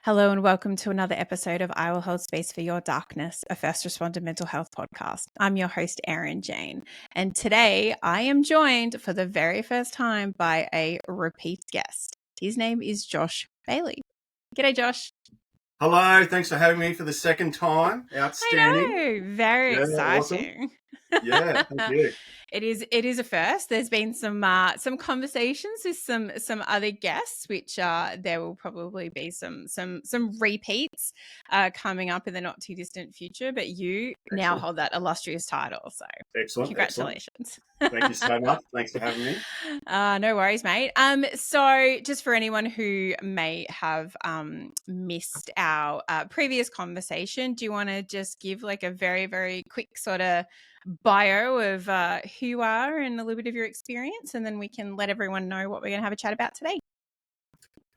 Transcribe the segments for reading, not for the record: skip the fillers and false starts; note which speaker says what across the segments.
Speaker 1: Hello and welcome to another episode of I Will Hold Space for Your Darkness, a first responder mental health podcast. I'm your host, Erin Jane, and today I am joined for the very first time by a repeat guest. His name is Josh Bailey. G'day, Josh.
Speaker 2: Hello, thanks for having me for the second time. Outstanding.
Speaker 1: I know, very exciting.
Speaker 2: Awesome. Yeah, thank you.
Speaker 1: It is a first. There's been some conversations with some other guests, which there will probably be some repeats coming up in the not too distant future. But you now hold that illustrious title, so
Speaker 2: Excellent.
Speaker 1: congratulations!
Speaker 2: Thank you so much. Thanks for having me.
Speaker 1: No worries, mate. So just for anyone who may have missed our previous conversation, do you want to just give like a very, very quick sort of bio of who you are and a little bit of your experience, and then we can let everyone know what we're going to have a chat about today?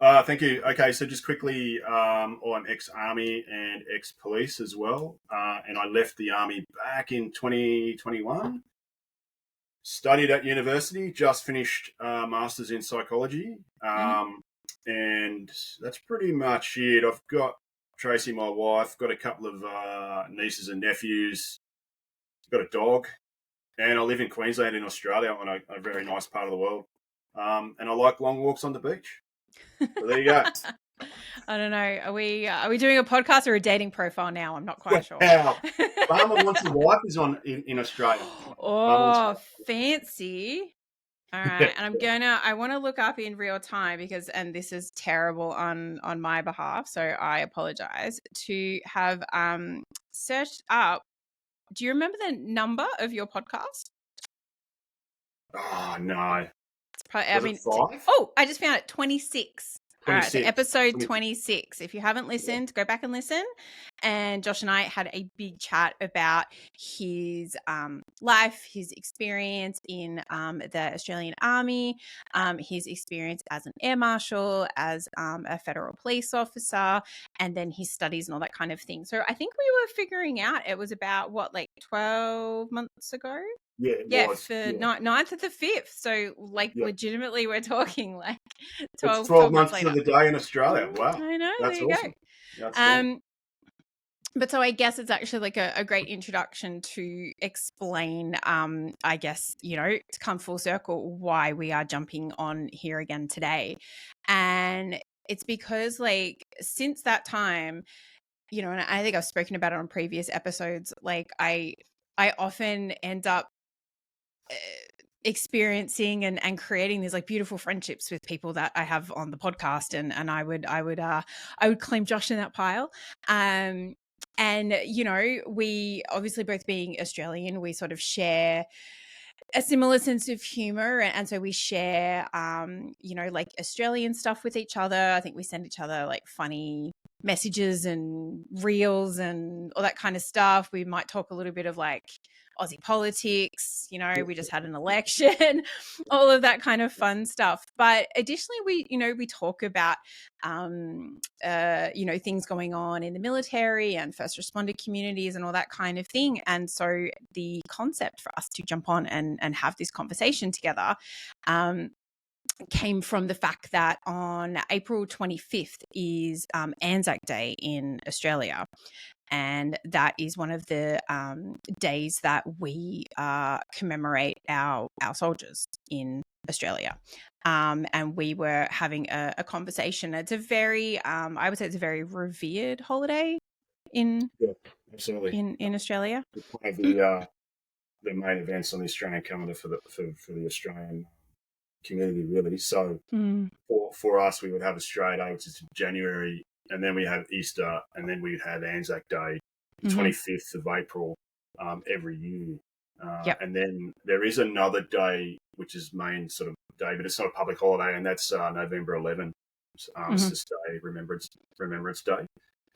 Speaker 2: Thank you. Okay, so just quickly, I'm ex-Army and ex-police as well, and I left the Army back in 2021. Studied at university, just finished a Masters in Psychology, and that's pretty much it. I've got Tracy, my wife, got a couple of nieces and nephews, got a dog, and I live in Queensland in Australia on a very nice part of the world, and I like long walks on the beach. So there you go.
Speaker 1: I don't know. Are we doing a podcast or a dating profile now? I'm not quite sure.
Speaker 2: Farmer Wants a Wife is on in Australia.
Speaker 1: Oh, fancy. All right. And I want to look up in real time and this is terrible on my behalf, so I apologize, to have searched up. Do you remember the number of your podcast?
Speaker 2: Oh, no.
Speaker 1: It's probably, 5? I just found it, 26. 26. All right, so episode 26. If you haven't listened, go back and listen. And Josh and I had a big chat about his life, his experience in the Australian Army, his experience as an air marshal, as a federal police officer, and then his studies and all that kind of thing. So I think we were figuring out it was about, 12 months ago?
Speaker 2: Yeah, was.
Speaker 1: For 9th of the 5th. So, legitimately, we're talking 12,
Speaker 2: it's 12
Speaker 1: months
Speaker 2: later. To the day in Australia. Wow.
Speaker 1: I know.
Speaker 2: That's
Speaker 1: there you
Speaker 2: awesome.
Speaker 1: Go. That's but so I guess it's actually a great introduction to explain, I guess, to come full circle, why we are jumping on here again today. And it's because, since that time, and I think I've spoken about it on previous episodes, I often end up experiencing and creating these beautiful friendships with people that I have on the podcast, and I would claim Josh in that pile. And we obviously, both being Australian, we sort of share a similar sense of humor, and so we share Australian stuff with each other. I think we send each other funny messages and reels and all that kind of stuff. We might talk a little bit of Aussie politics, we just had an election, all of that kind of fun stuff. But additionally, we talk about, things going on in the military and first responder communities and all that kind of thing. And so the concept for us to jump on and have this conversation together came from the fact that on April 25th is Anzac Day in Australia. And that is one of the days that we commemorate our soldiers in Australia. And we were having a conversation. It's a very, I would say it's a very revered holiday
Speaker 2: absolutely.
Speaker 1: in Australia.
Speaker 2: It's one of the main events on the Australian calendar for the Australian community, really. So for us, we would have Australia Day, which is January, and then we have Easter, and then we'd have Anzac Day, 25th of April, every year. And then there is another day, which is main sort of day, but it's not a public holiday, and that's November 11th, Armistice Day, Remembrance Day.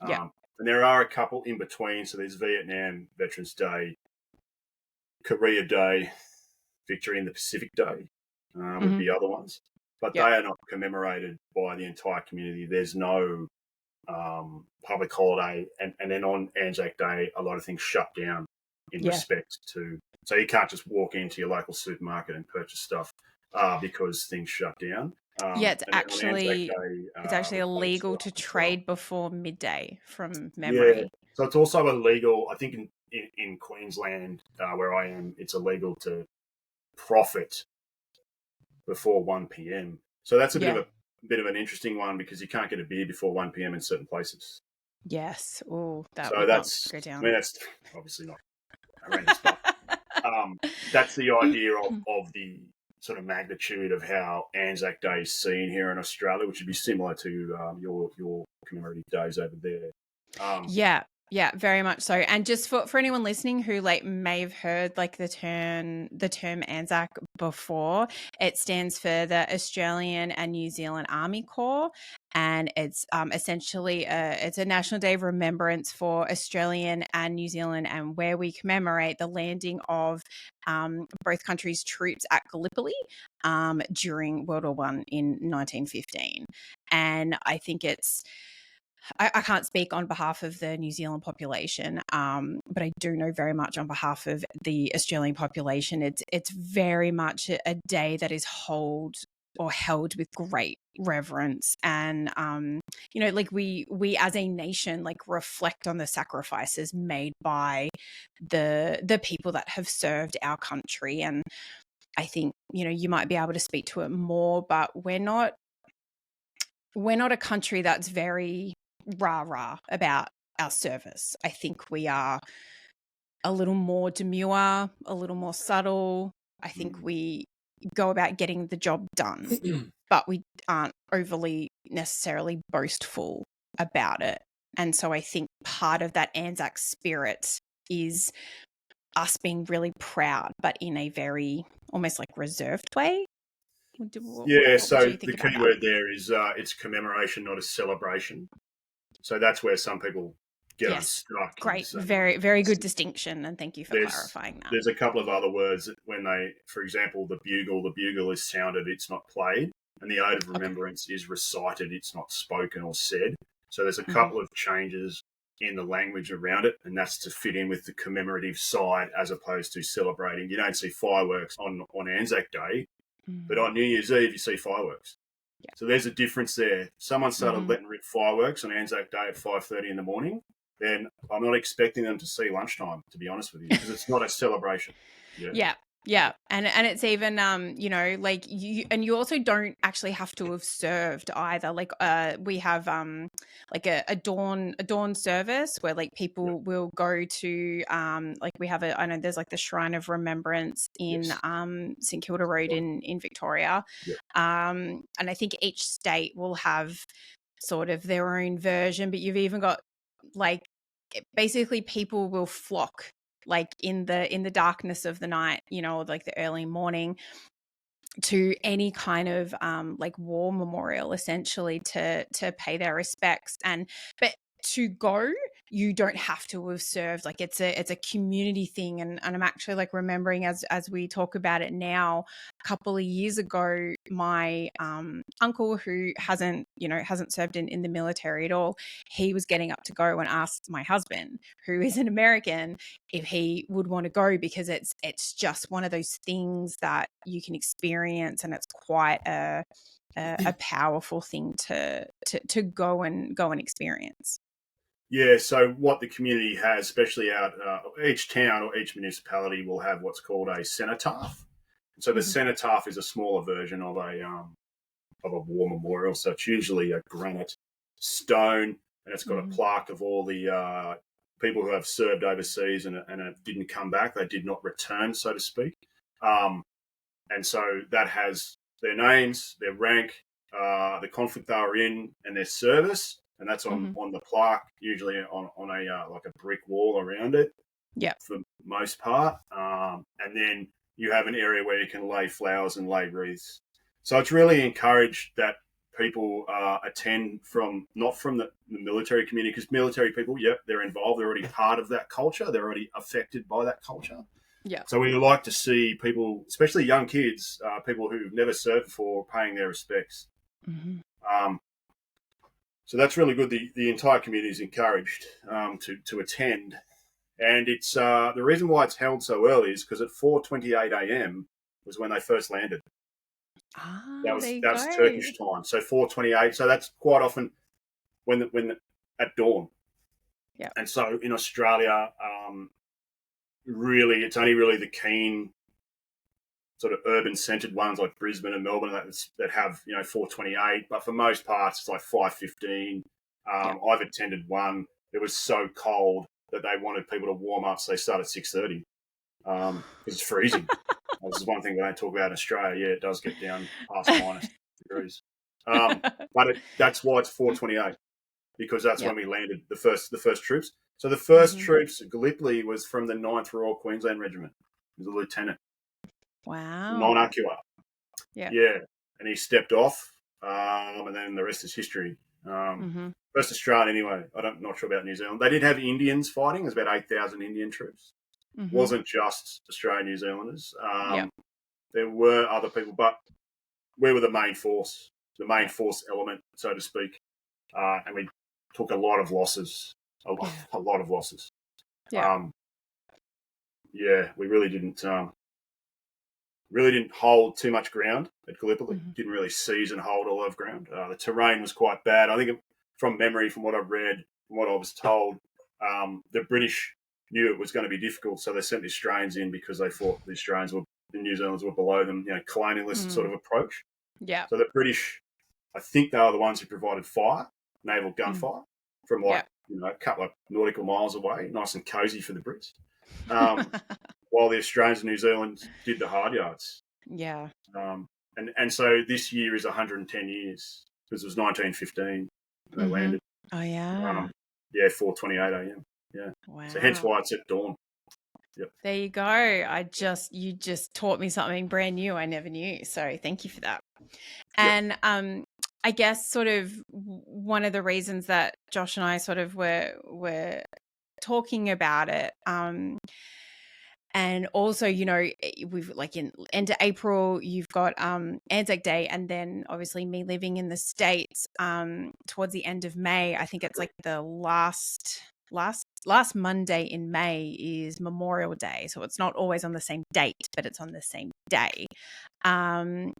Speaker 2: And there are a couple in between. So there's Vietnam Veterans Day, Korea Day, Victory in the Pacific Day would be other ones. But they are not commemorated by the entire community. There's no public holiday, and then on Anzac Day, a lot of things shut down in respect to. So you can't just walk into your local supermarket and purchase stuff because things shut down.
Speaker 1: Yeah,
Speaker 2: And then on Anzac
Speaker 1: it's
Speaker 2: Day,
Speaker 1: actually
Speaker 2: the boats go
Speaker 1: illegal to
Speaker 2: up as well.
Speaker 1: trade before midday from
Speaker 2: Yeah.
Speaker 1: memory.
Speaker 2: So it's also illegal, I think, in Queensland, where I am, it's illegal to profit before 1 p.m. So that's a
Speaker 1: Yeah.
Speaker 2: bit of an interesting one because you can't get a beer before 1 p.m. in certain places.
Speaker 1: Yes. Oh, that
Speaker 2: So
Speaker 1: would not
Speaker 2: that's,
Speaker 1: go
Speaker 2: I
Speaker 1: down.
Speaker 2: mean, that's obviously not horrendous, but that's the idea of the sort of magnitude of how Anzac Day is seen here in Australia, which would be similar to your commemorative days over there. Um,
Speaker 1: Yeah, yeah, very much so. And just for anyone listening who like may have heard like the term Anzac before, it stands for the Australian and New Zealand Army Corps, and it's essentially it's a national day of remembrance for Australian and New Zealand, and where we commemorate the landing of both countries' troops at Gallipoli during World War One in 1915. And I think I can't speak on behalf of the New Zealand population, but I do know very much on behalf of the Australian population. It's very much a day that is held with great reverence, and like we as a nation like reflect on the sacrifices made by the people that have served our country. And I think you might be able to speak to it more, but we're not a country that's very rah-rah about our service. I think we are a little more demure, a little more subtle. I think we go about getting the job done, but we aren't overly necessarily boastful about it. And so I think part of that Anzac spirit is us being really proud, but in a very almost like reserved way. What would
Speaker 2: so
Speaker 1: you think
Speaker 2: the
Speaker 1: about
Speaker 2: key
Speaker 1: that?
Speaker 2: word there is it's commemoration, not a celebration. So that's where some people get
Speaker 1: Yes.
Speaker 2: unstuck.
Speaker 1: Great.
Speaker 2: So
Speaker 1: Very, very good distinction. And thank you for
Speaker 2: there's
Speaker 1: clarifying that.
Speaker 2: there's a couple of other words that when they, for example, the bugle is sounded, it's not played, and the ode of
Speaker 1: Okay.
Speaker 2: remembrance is recited, it's not spoken or said. So there's a
Speaker 1: Mm-hmm.
Speaker 2: couple of changes in the language around it, and that's to fit in with the commemorative side as opposed to celebrating. You don't see fireworks on Anzac Day, but on New Year's Eve you see fireworks.
Speaker 1: Yeah.
Speaker 2: So there's a difference there. Someone started
Speaker 1: Mm-hmm.
Speaker 2: letting rip fireworks on Anzac Day at 5:30 in the morning, then I'm not expecting them to see lunchtime, to be honest with you, because it's not a celebration. Yeah.
Speaker 1: Yeah. Yeah. And it's even like you also don't actually have to have served either. Like we have like a dawn service where like people will go to like we have I know there's like the Shrine of Remembrance in
Speaker 2: Yes.
Speaker 1: St Kilda Road in Victoria.
Speaker 2: Yep.
Speaker 1: And I think each state will have sort of their own version, but you've even got like basically people will flock like in the darkness of the night, or like the early morning, to any kind of like war memorial essentially to pay their respects. But to go, you don't have to have served. Like it's a community thing. And I'm actually like remembering as we talk about it now, a couple of years ago, my uncle, who hasn't served in the military at all, he was getting up to go and asked my husband, who is an American, if he would want to go, because it's just one of those things that you can experience, and it's quite a powerful thing to go and experience.
Speaker 2: Yeah. So what the community has, especially out each town or each municipality, will have what's called a cenotaph. So the cenotaph is a smaller version of a war memorial. So it's usually a granite stone, and it's got a plaque of all the people who have served overseas and didn't come back. They did not return, so to speak. And so that has their names, their rank, the conflict they were in, and their service. And that's on the plaque, usually on a like a brick wall around it.
Speaker 1: Yeah.
Speaker 2: For the most part. And then you have an area where you can lay flowers and lay wreaths. So it's really encouraged that people attend not from the military community, because military people, they're involved. They're already part of that culture. They're already affected by that culture.
Speaker 1: Yeah.
Speaker 2: So we like to see people, especially young kids, people who've never served before, paying their respects. So that's really good. The entire community is encouraged to attend. And it's the reason why it's held so early is because at 4:28 a.m. was when they first landed.
Speaker 1: There you
Speaker 2: that was
Speaker 1: go.
Speaker 2: Turkish time. So 4:28. So that's quite often when at dawn.
Speaker 1: Yeah.
Speaker 2: And so in Australia, really, it's only really the keen sort of urban centred ones like Brisbane and Melbourne that have 4:28. But for most parts, it's like 5:15. I've attended one. It was so cold that they wanted people to warm up, so they started at 6:30 because it's freezing. This is one thing we don't talk about in Australia. Yeah, it does get down past -degrees. But that's why it's 4:28 because that's when we landed the first troops. So the first troops at Gallipoli was from the 9th Royal Queensland Regiment. He was a lieutenant.
Speaker 1: Wow.
Speaker 2: Non-Acua.
Speaker 1: Yeah.
Speaker 2: Yeah. And he stepped off, and then the rest is history. First Australian anyway. I'm not sure about New Zealand. They did have Indians fighting. There's about 8,000 Indian troops. Wasn't just Australian New Zealanders. There were other people, but we were the main force element, so to speak. And we took a lot of losses. A lot of losses.
Speaker 1: Yeah.
Speaker 2: We really didn't hold too much ground at Gallipoli. Didn't really seize and hold a lot of ground. The terrain was quite bad. I think from memory, from what I've read, from what I was told, the British knew it was going to be difficult, so they sent the Australians in because they thought the New Zealanders were below them, colonialist sort of approach.
Speaker 1: Yeah.
Speaker 2: So the British, I think they were the ones who provided fire, naval gunfire, from a couple of nautical miles away, nice and cosy for the Brits. While the Australians and New Zealand did the hard yards.
Speaker 1: Yeah.
Speaker 2: And so this year is 110 years because it was 1915 when they landed.
Speaker 1: Oh, yeah.
Speaker 2: 4:28 a.m. Yeah.
Speaker 1: Wow.
Speaker 2: So hence why it's at dawn. Yep.
Speaker 1: There you go. You just taught me something brand new I never knew. So thank you for that. And I guess sort of one of the reasons that Josh and I sort of were talking about it, and also, we've like in end of April, you've got Anzac Day, and then obviously me living in the States, towards the end of May, I think it's like the last Monday in May is Memorial Day. So it's not always on the same date, but it's on the same day,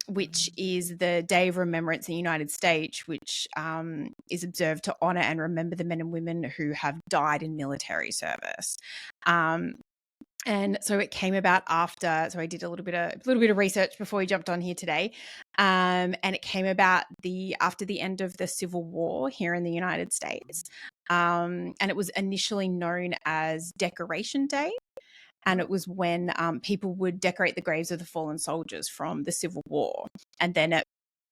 Speaker 1: which is the Day of Remembrance in the United States, which is observed to honor and remember the men and women who have died in military service. And so it came about after. So I did a little bit of research before we jumped on here today, and it came about after the end of the Civil War here in the United States, and it was initially known as Decoration Day, and it was when people would decorate the graves of the fallen soldiers from the Civil War, and then it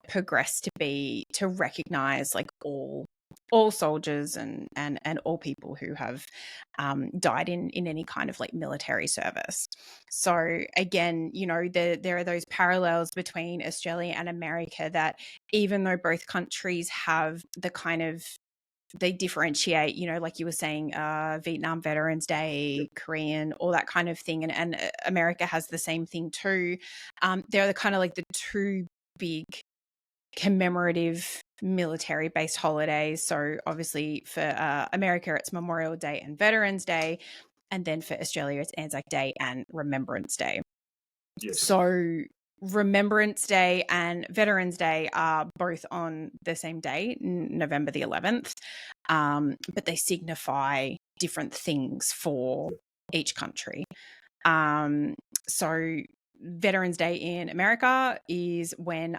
Speaker 1: progressed to recognize like all soldiers and all people who have died in any kind of like military service. So again, there are those parallels between Australia and America that even though both countries have the kind of, they differentiate, like you were saying, Vietnam Veterans Day, Korean, all that kind of thing. And America has the same thing too. They're the kind of like the two big commemorative military-based holidays. So obviously for America, it's Memorial Day and Veterans Day. And then for Australia, it's Anzac Day and Remembrance Day.
Speaker 2: Yes.
Speaker 1: So Remembrance Day and Veterans Day are both on the same day, November the 11th, but they signify different things for each country. So Veterans Day in America is when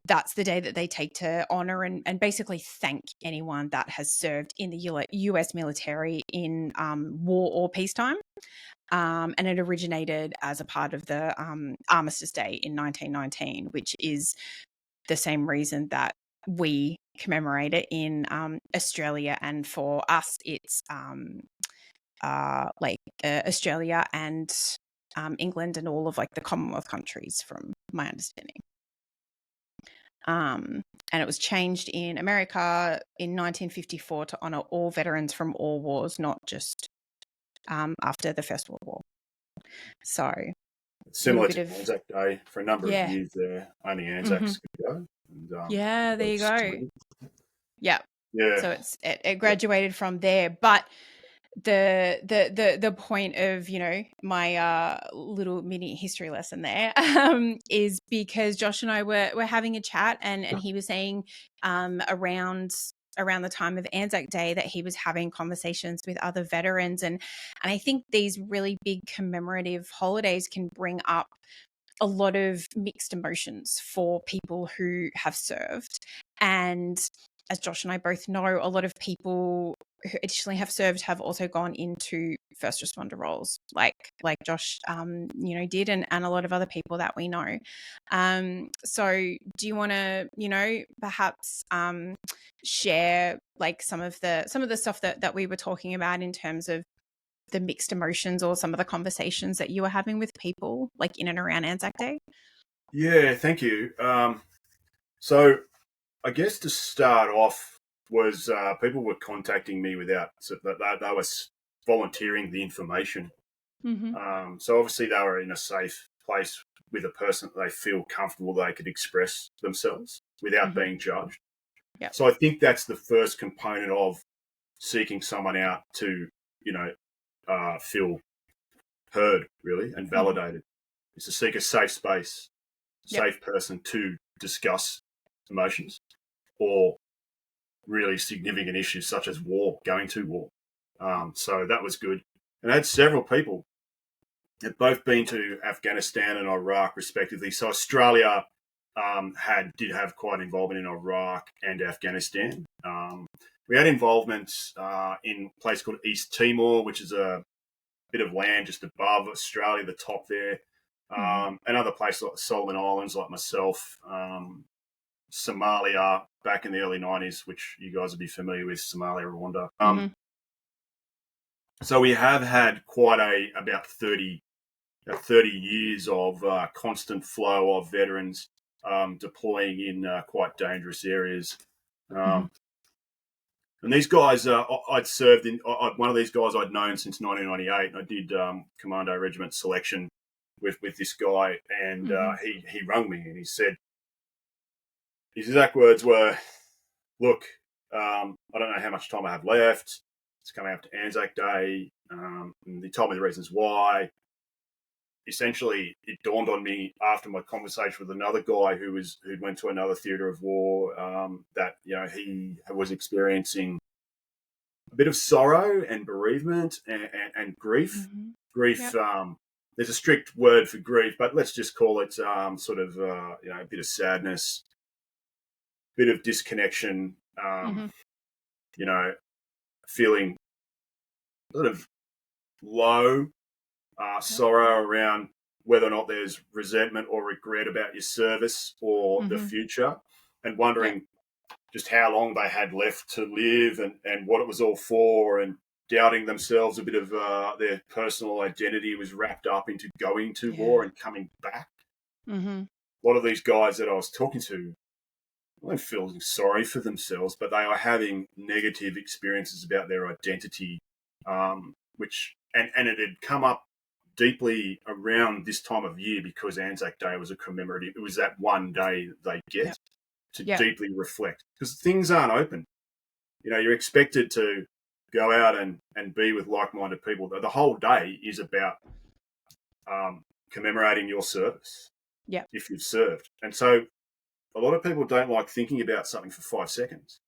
Speaker 1: that's the day that they take to honor and basically thank anyone that has served in the US military in war or peacetime. And it originated as a part of the Armistice Day in 1919, which is the same reason that we commemorate it in Australia. And for us, it's Australia and England and all of like the Commonwealth countries, from my understanding. And it was changed in America in 1954 to honor all veterans from all wars, not just after the First World War. So
Speaker 2: similar to Anzac Day for a number of years there. Only Anzacs could go. And,
Speaker 1: there you go. Yeah.
Speaker 2: Yeah.
Speaker 1: So it graduated from there. But the point of, you know, my little mini history lesson there is because Josh and I were having a chat, and he was saying around the time of Anzac Day that he was having conversations with other veterans, and I think these really big commemorative holidays can bring up a lot of mixed emotions for people who have served. And as Josh and I both know, a lot of people who additionally have served have also gone into first responder roles, like Josh, you know, did, and a lot of other people that we know. So do you want to, you know, perhaps share like some of the stuff that we were talking about in terms of the mixed emotions, or some of the conversations that you were having with people like in and around Anzac Day?
Speaker 2: Yeah, thank you. So I guess to start off was people were contacting me without, so they were volunteering the information.
Speaker 1: Mm-hmm.
Speaker 2: So obviously they were in a safe place with a person that they feel comfortable they could express themselves without
Speaker 1: Mm-hmm.
Speaker 2: being judged.
Speaker 1: Yep.
Speaker 2: So I think that's the first component of seeking someone out to, you know, feel heard really and validated. Mm-hmm. Is to seek a safe space, safe person to discuss emotions or really significant issues such as war, going to war. So that was good. And I had several people that both been to Afghanistan and Iraq respectively. So Australia did have quite involvement in Iraq and Afghanistan. We had involvement in a place called East Timor, which is a bit of land just above Australia, the top there. Another place like the Solomon Islands, like myself, Somalia back in the early 90s, which you guys would be familiar with, Somalia, Rwanda. So we have had quite about 30 years of constant flow of veterans deploying in quite dangerous areas. And these guys, I'd served in, one of these guys I'd known since 1998, and I did Commando Regiment selection with this guy, and he rung me and he said, his exact words were, look, I don't know how much time I have left. It's coming up to Anzac Day. And he told me the reasons why. Essentially, it dawned on me after my conversation with another guy who went to another theatre of war that, you know, he was experiencing a bit of sorrow and bereavement and grief. Grief. Yep. There's a strict word for grief, but let's just call it sort of you know, a bit of sadness, bit of disconnection. You know, feeling sort of low. Sorrow around whether or not there's resentment or regret about your service or the future, and wondering just how long they had left to live and what it was all for, and doubting themselves. A bit of their personal identity was wrapped up into going to war and coming back. A lot of these guys that I was talking to weren't feeling sorry for themselves, but they are having negative experiences about their identity, which and it had come up deeply around this time of year because Anzac Day was a commemorative. It was that one day that they get to deeply reflect, because things aren't open. You know, you're expected to go out and be with like-minded people. The whole day is about commemorating your service if you've served. And so a lot of people don't like thinking about something for 5 seconds.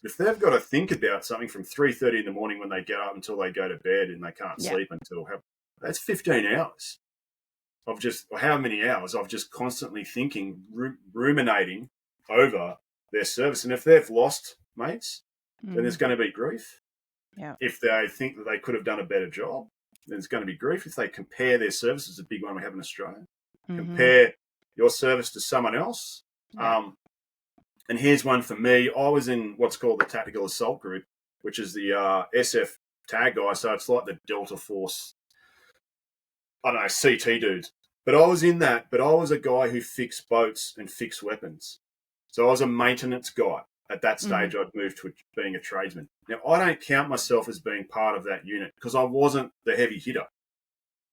Speaker 2: If they've got to think about something from 3:30 in the morning when they get up until they go to bed and they can't sleep until that's 15 hours of just, or how many hours of just constantly thinking, ruminating over their service. And if they've lost mates, then there's going to be grief. If they think that they could have done a better job, then there's going to be grief. If they compare their services, a big one we have in Australia, compare your service to someone else. And here's one for me. I was in what's called the Tactical Assault Group, which is the SF tag guy. So it's like the Delta Force, I don't know, CT dudes. But I was in that, but I was a guy who fixed boats and fixed weapons. So I was a maintenance guy. At that stage, I'd moved to being a tradesman. Now, I don't count myself as being part of that unit because I wasn't the heavy hitter.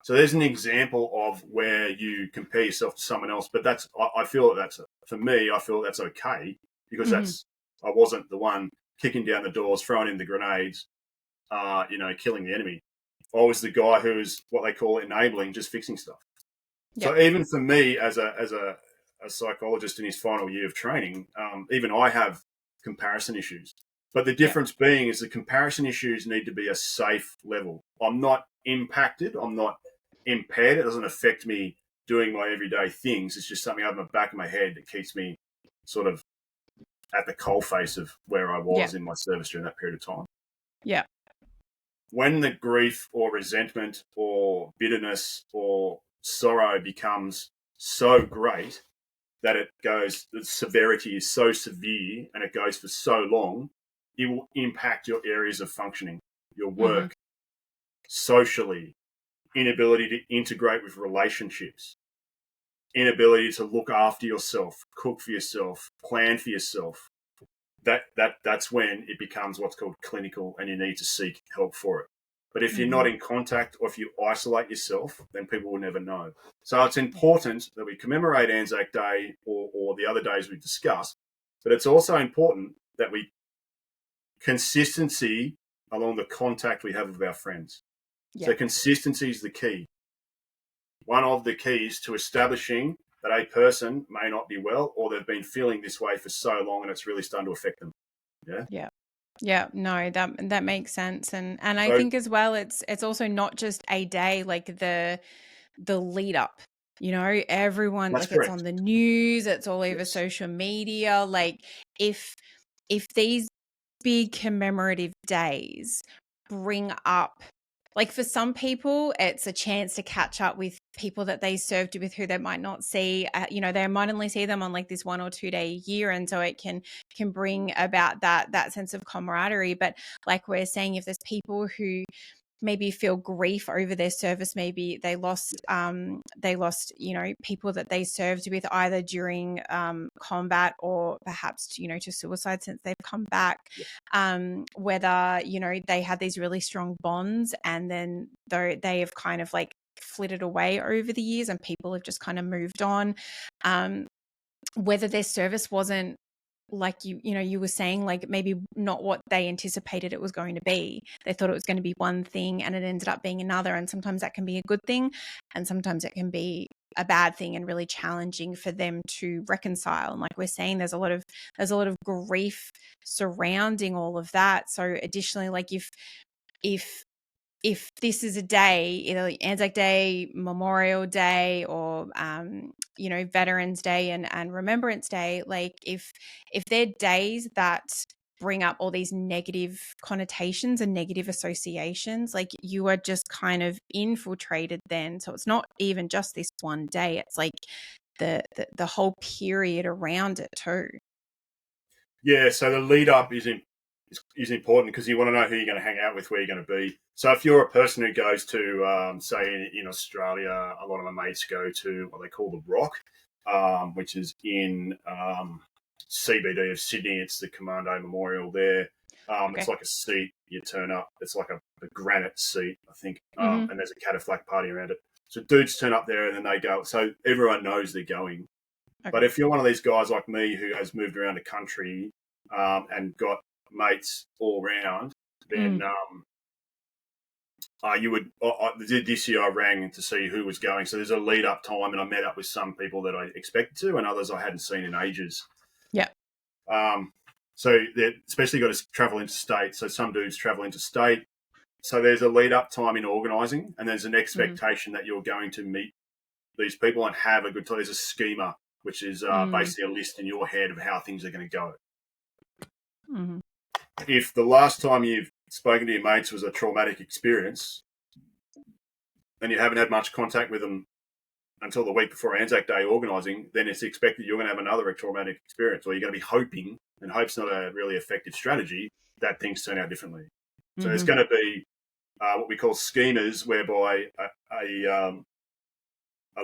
Speaker 2: So there's an example of where you compare yourself to someone else. But I feel that's, for me, I feel that's okay because I wasn't the one kicking down the doors, throwing in the grenades, killing the enemy. I was the guy who's what they call enabling, just fixing stuff.
Speaker 1: Yep.
Speaker 2: So even for me, as a psychologist in his final year of training, even I have comparison issues. But the difference being is the comparison issues need to be a safe level. I'm not impacted. I'm not impaired. It doesn't affect me doing my everyday things. It's just something out of the back of my head that keeps me sort of at the coalface of where I was in my service during that period of time.
Speaker 1: Yeah.
Speaker 2: When the grief or resentment or bitterness or sorrow becomes so great that the severity is so severe and it goes for so long, it will impact your areas of functioning, your work, socially, inability to integrate with relationships, inability to look after yourself, cook for yourself, plan for yourself. That's when it becomes what's called clinical, and you need to seek help for it. But if you're not in contact, or if you isolate yourself, then people will never know. So it's important that we commemorate Anzac Day or the other days we discussed, but it's also important that we consistency along the contact we have with our friends. So consistency is the key. One of the keys to establishing that a person may not be well, or they've been feeling this way for so long and it's really starting to affect them.
Speaker 1: Yeah, no, that makes sense. And I think as well, it's also not just a day, like the lead up, everyone, like
Speaker 2: correct.
Speaker 1: It's on the news, it's all over social media. Like if these big commemorative days bring up, like for some people, it's a chance to catch up with people that they served with who they might not see. They might only see them on like this 1 or 2 day a year, and so it can bring about that sense of camaraderie. But like we're saying, if there's people who maybe feel grief over their service, maybe they lost people that they served with either during combat or perhaps to suicide since they've come back, whether they had these really strong bonds and then though they have kind of like flitted away over the years and people have just kind of moved on, whether their service wasn't like you were saying, like maybe not what they anticipated it was going to be. They thought it was going to be one thing and it ended up being another. And sometimes that can be a good thing and sometimes it can be a bad thing and really challenging for them to reconcile. And like we're saying, there's a lot of grief surrounding all of that. So additionally, like if this is a day, either Anzac Day, Memorial Day, or Veterans Day and Remembrance Day, like if they're days that bring up all these negative connotations and negative associations, like you are just kind of infiltrated then. So it's not even just this one day; it's like the whole period around it too.
Speaker 2: Yeah. So the lead up is important because you want to know who you're going to hang out with, where you're going to be. So if you're a person who goes to, say in Australia, a lot of my mates go to what they call the Rock, which is in CBD of Sydney. It's the Commando Memorial there. It's like a seat. You turn up. It's like a granite seat, I think, and there's a catafalque party around it. So dudes turn up there and then they go. So everyone knows they're going. Okay. But if you're one of these guys like me who has moved around the country and got mates all round, then you would. This year I rang to see who was going. So there's a lead up time, and I met up with some people that I expected to, and others I hadn't seen in ages.
Speaker 1: Yeah.
Speaker 2: So they especially got to travel interstate. So some dudes travel interstate. So there's a lead up time in organising, and there's an expectation that you're going to meet these people and have a good time. There's a schema, which is basically a list in your head of how things are going to go. Mm-hmm. If the last time you've spoken to your mates was a traumatic experience and you haven't had much contact with them until the week before Anzac Day organising, then it's expected you're going to have another traumatic experience, or you're going to be hoping, and hope's not a really effective strategy, that things turn out differently. Mm-hmm. So there's going to be what we call schemas, whereby a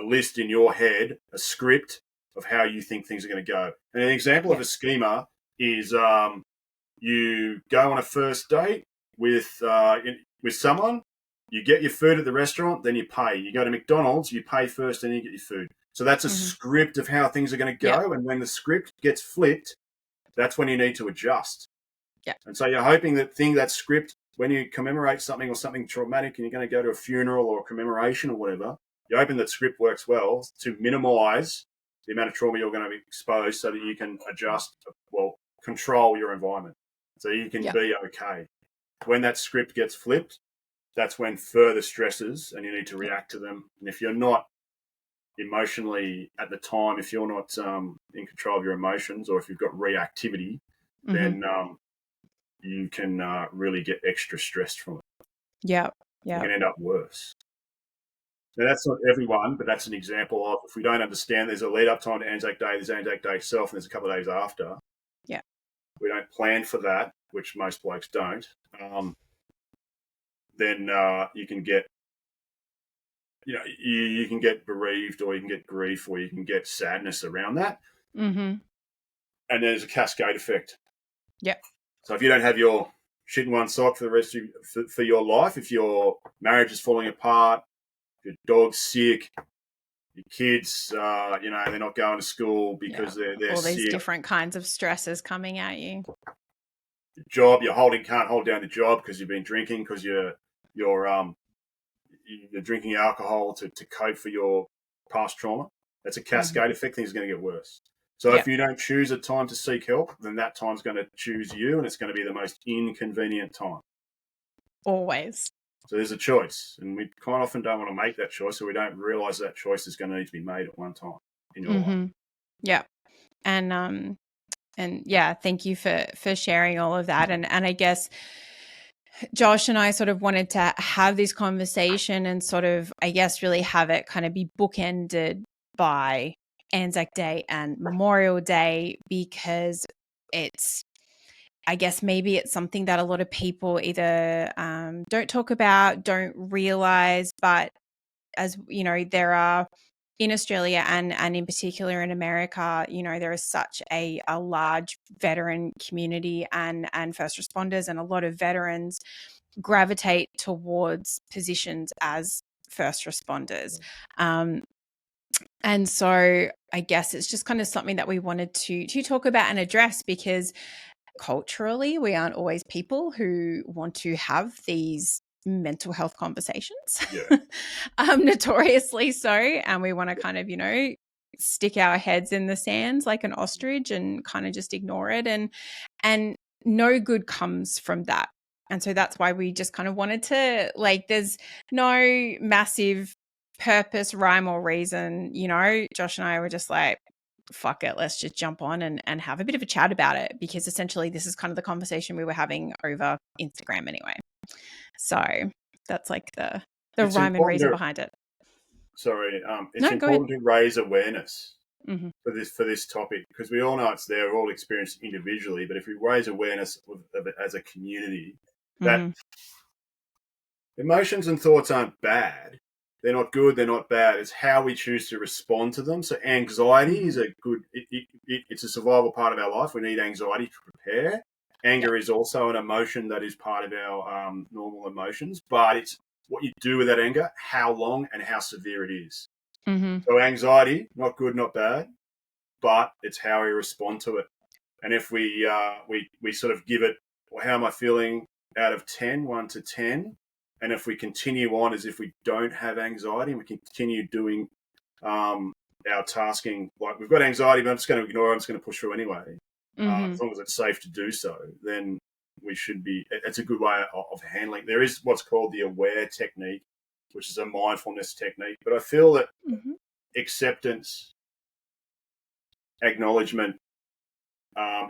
Speaker 2: list in your head, a script of how you think things are going to go. And an example of a schema is you go on a first date with someone, you get your food at the restaurant, then you pay. You go to McDonald's, you pay first, then you get your food. So that's a script of how things are going to go. Yep. And when the script gets flipped, that's when you need to adjust. Yeah. And so you're hoping that script when you commemorate something or something traumatic and you're going to go to a funeral or a commemoration or whatever, you're hoping that script works well to minimize the amount of trauma you're going to be exposed so that you can adjust, control your environment so you can be okay. When that script gets flipped, that's when further stresses and you need to react to them. And if you're not emotionally at the time, if you're not in control of your emotions, or if you've got reactivity, then you can really get extra stressed from it.
Speaker 1: Yeah.
Speaker 2: You can end up worse. Now, that's not everyone, but that's an example of, if we don't understand, there's a lead up time to Anzac Day, there's Anzac Day itself, and there's a couple of days after.
Speaker 1: Yeah.
Speaker 2: We don't plan for that, which most blokes don't. Then you can get, you can get bereaved, or you can get grief, or you can get sadness around that.
Speaker 1: Mm-hmm.
Speaker 2: And there's a cascade effect.
Speaker 1: Yep.
Speaker 2: So if you don't have your shit in one sock for the rest of for your life, if your marriage is falling apart, your dog's sick, your kids, they're not going to school because they're
Speaker 1: all these
Speaker 2: sick.
Speaker 1: Different kinds of stresses coming at you.
Speaker 2: Your job, can't hold down the job because you've been drinking, because you're drinking alcohol to cope for your past trauma. That's a cascade effect. Things are going to get worse. So if you don't choose a time to seek help, then that time's going to choose you, and it's going to be the most inconvenient time.
Speaker 1: Always.
Speaker 2: So there's a choice, and we quite often don't want to make that choice, so we don't realise that choice is going to need to be made at one time in your life.
Speaker 1: Yeah. And thank you for sharing all of that. And I guess Josh and I sort of wanted to have this conversation and sort of, I guess, really have it kind of be bookended by Anzac Day and Memorial Day, because I guess maybe it's something that a lot of people either don't talk about, don't realize, but as you know, there are in Australia and in particular in America, there is such a large veteran community and first responders, and a lot of veterans gravitate towards positions as first responders. And so I guess it's just kind of something that we wanted to talk about and address, because culturally we aren't always people who want to have these mental health conversations, notoriously so. And we want to kind of, stick our heads in the sands like an ostrich and kind of just ignore it. And no good comes from that. And so that's why we just kind of wanted to, there's no massive purpose, rhyme or reason, Josh and I were just like, fuck it, let's just jump on and have a bit of a chat about it, because essentially this is kind of the conversation we were having over Instagram anyway. So that's like the rhyme and reason behind it.
Speaker 2: Sorry, it's important to raise awareness for this topic, because we all know it's there, we're all experienced individually, but if we raise awareness of it as a community, that emotions and thoughts aren't bad. They're not good, they're not bad. It's how we choose to respond to them. So anxiety is it's a survival part of our life. We need anxiety to prepare. Anger is also an emotion that is part of our normal emotions, but it's what you do with that anger, how long and how severe it is. So anxiety, not good, not bad, but it's how we respond to it. And if we sort of give it, well, how am I feeling out of 10, 1 to 10? And if we continue on as if we don't have anxiety, and we continue doing our tasking, like we've got anxiety, but I'm just going to ignore it, I'm just going to push through anyway. As long as it's safe to do so, then we should be, it's a good way of handling. There is what's called the AWARE technique, which is a mindfulness technique. But I feel that acceptance, acknowledgement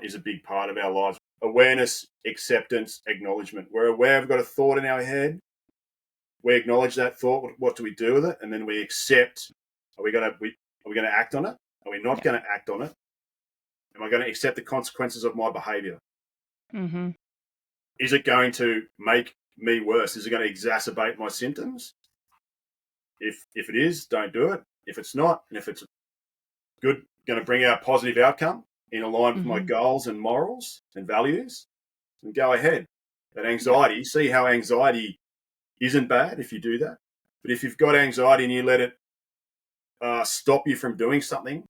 Speaker 2: is a big part of our lives. Awareness, acceptance, acknowledgement. We're aware we've got a thought in our head. We acknowledge that thought. What do we do with it? And then we accept. Are we going to act on it? Are we not going to act on it? Am I going to accept the consequences of my behaviour? Is it going to make me worse? Is it going to exacerbate my symptoms? If it is, don't do it. If it's not, and if it's good, going to bring out a positive outcome in line with my goals and morals and values, then go ahead. That anxiety, see how anxiety isn't bad if you do that. But if you've got anxiety and you let it stop you from doing something,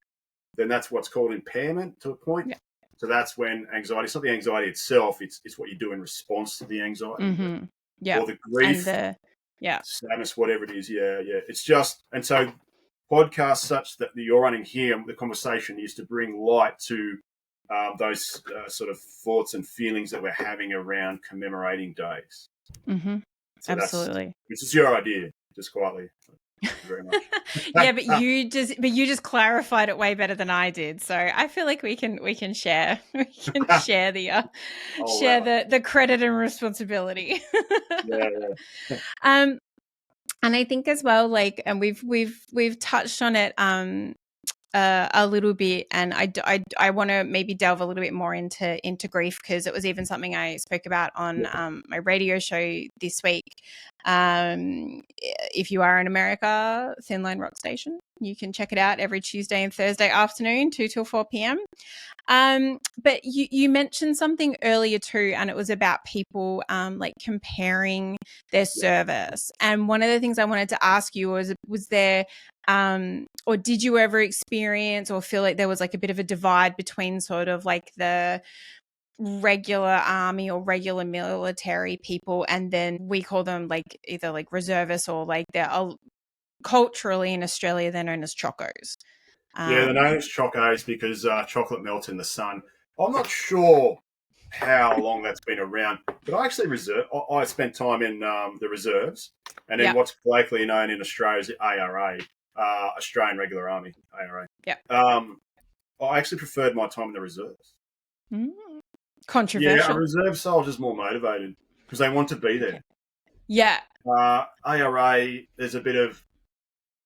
Speaker 2: then that's what's called impairment to a point. So that's when anxiety, it's not the anxiety itself, it's what you do in response to the anxiety.
Speaker 1: Mm-hmm. Yeah.
Speaker 2: Or the grief, sadness, whatever it is. Yeah. It's just, and so podcasts such that you're running here, the conversation is to bring light to those sort of thoughts and feelings that we're having around commemorating days.
Speaker 1: Mm-hmm.
Speaker 2: So
Speaker 1: absolutely.
Speaker 2: This is your idea, just quietly. Thank you very much.
Speaker 1: Yeah, but you just clarified it way better than I did. So I feel like we can share share the credit and responsibility.
Speaker 2: Yeah.
Speaker 1: And I think as well, like, and we've touched on it a little bit, and I want to maybe delve a little bit more into grief, because it was even something I spoke about on my radio show this week. If you are in America, Thin Line Rock Station, you can check it out every Tuesday and Thursday afternoon, 2 till 4 p.m. But you mentioned something earlier too, and it was about people like comparing their service. And one of the things I wanted to ask you was there or did you ever experience or feel like there was like a bit of a divide between sort of like the regular army or regular military people, and then we call them like either like reservists, or like they're culturally in Australia they're known as chocos?
Speaker 2: They're known as chocos because chocolate melts in the sun. I'm not sure how long that's been around, but I actually I spent time in the reserves, and then what's colloquially known in Australia as the ARA, Australian Regular Army, ARA.
Speaker 1: Yeah.
Speaker 2: I actually preferred my time in the reserves.
Speaker 1: Controversial.
Speaker 2: Yeah, a reserve soldier's more motivated because they want to be there.
Speaker 1: Yeah.
Speaker 2: ARA, there's a bit of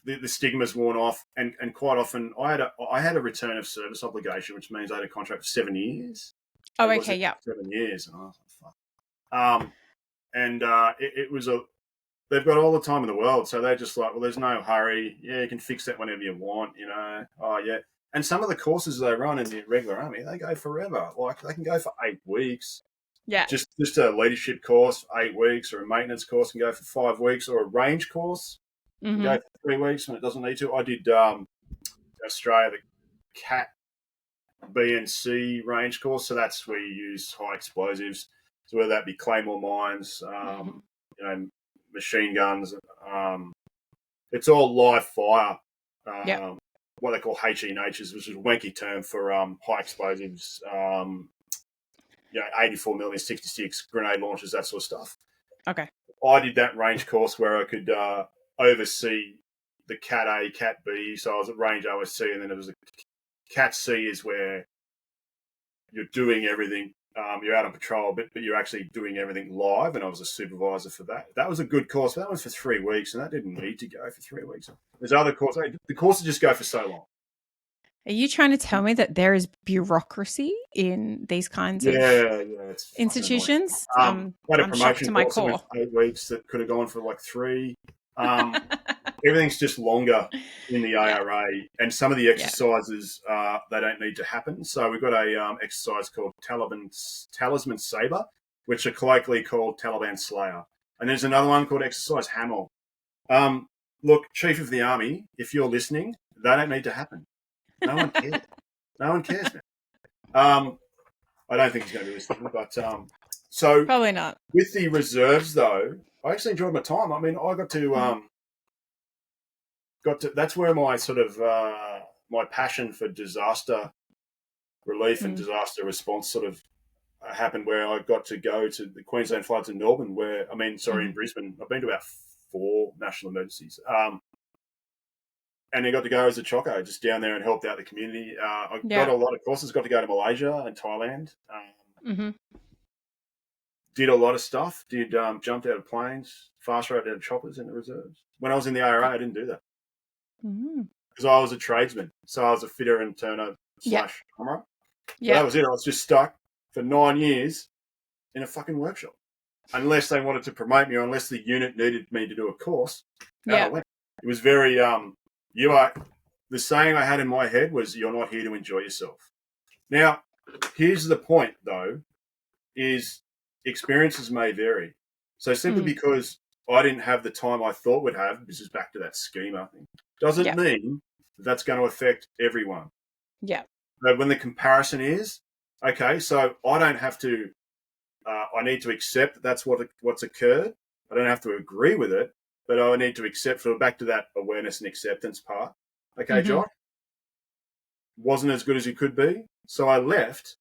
Speaker 2: the stigma's worn off, and quite often I had a return of service obligation, which means I had a contract for 7 years.
Speaker 1: Oh, okay, yeah.
Speaker 2: 7 years, and I was like, fuck. And it was they've got all the time in the world, so they're just like, well, there's no hurry. Yeah, you can fix that whenever you want, you know. Oh, yeah. And some of the courses they run in the regular army, they go forever. Like, they can go for 8 weeks.
Speaker 1: Yeah.
Speaker 2: Just a leadership course, 8 weeks, or a maintenance course can go for 5 weeks, or a range course can go for 3 weeks when it doesn't need to. I did Australia, the CAT B and C range course, so that's where you use high explosives. So whether that be claymore mines, you know, machine guns, it's all live fire. What they call HE-Natures, which is a wanky term for high explosives, 84 millimeter, 66 grenade launchers, that sort of stuff.
Speaker 1: Okay.
Speaker 2: I did that range course where I could oversee the Cat A, Cat B. So I was at range OSC, and then there was a Cat C is where you're doing everything. You're out on patrol, but you're actually doing everything live, and I was a supervisor for that. That was a good course, but that was for 3 weeks, and that didn't need to go for 3 weeks. There's other courses. The courses just go for so long.
Speaker 1: Are you trying to tell me that there is bureaucracy in these kinds of institutions?
Speaker 2: I had a promotion
Speaker 1: to my
Speaker 2: course
Speaker 1: core.
Speaker 2: 8 weeks that could have gone for like 3. Everything's just longer in the ARA, and some of the exercises they don't need to happen. So we've got a exercise called Talisman Sabre, which are colloquially called Taliban Slayer, and there's another one called Exercise Hamel. Look, Chief of the Army, if you're listening, they don't need to happen. No one cares. No one cares, man. I don't think he's going to be listening, but so
Speaker 1: probably not.
Speaker 2: With the reserves, though, I actually enjoyed my time. I mean, I got to that's where my sort of my passion for disaster relief and disaster response sort of happened, where I got to go to the Queensland floods in Melbourne, in Brisbane. I've been to about 4 national emergencies. And I got to go as a choco, just down there and helped out the community. I got a lot of courses, got to go to Malaysia and Thailand. Did a lot of stuff, jumped out of planes, fast rode out of choppers in the reserves. When I was in the ARA, I didn't do that. Because I was a tradesman. So I was a fitter and turner / armourer. So that was it. I was just stuck for 9 years in a fucking workshop. Unless they wanted to promote me, or unless the unit needed me to do a course. I went. It was very... the saying I had in my head was, you're not here to enjoy yourself. Now, here's the point, though, is experiences may vary. So simply because I didn't have the time I thought would have, this is back to that schema thing, doesn't mean that's going to affect everyone.
Speaker 1: Yeah.
Speaker 2: But when the comparison is, okay, so I don't have to. I need to accept that that's what's occurred. I don't have to agree with it, but I need to accept. So back to that awareness and acceptance part. Okay,
Speaker 1: Mm-hmm.
Speaker 2: Josh, wasn't as good as you could be, so I left,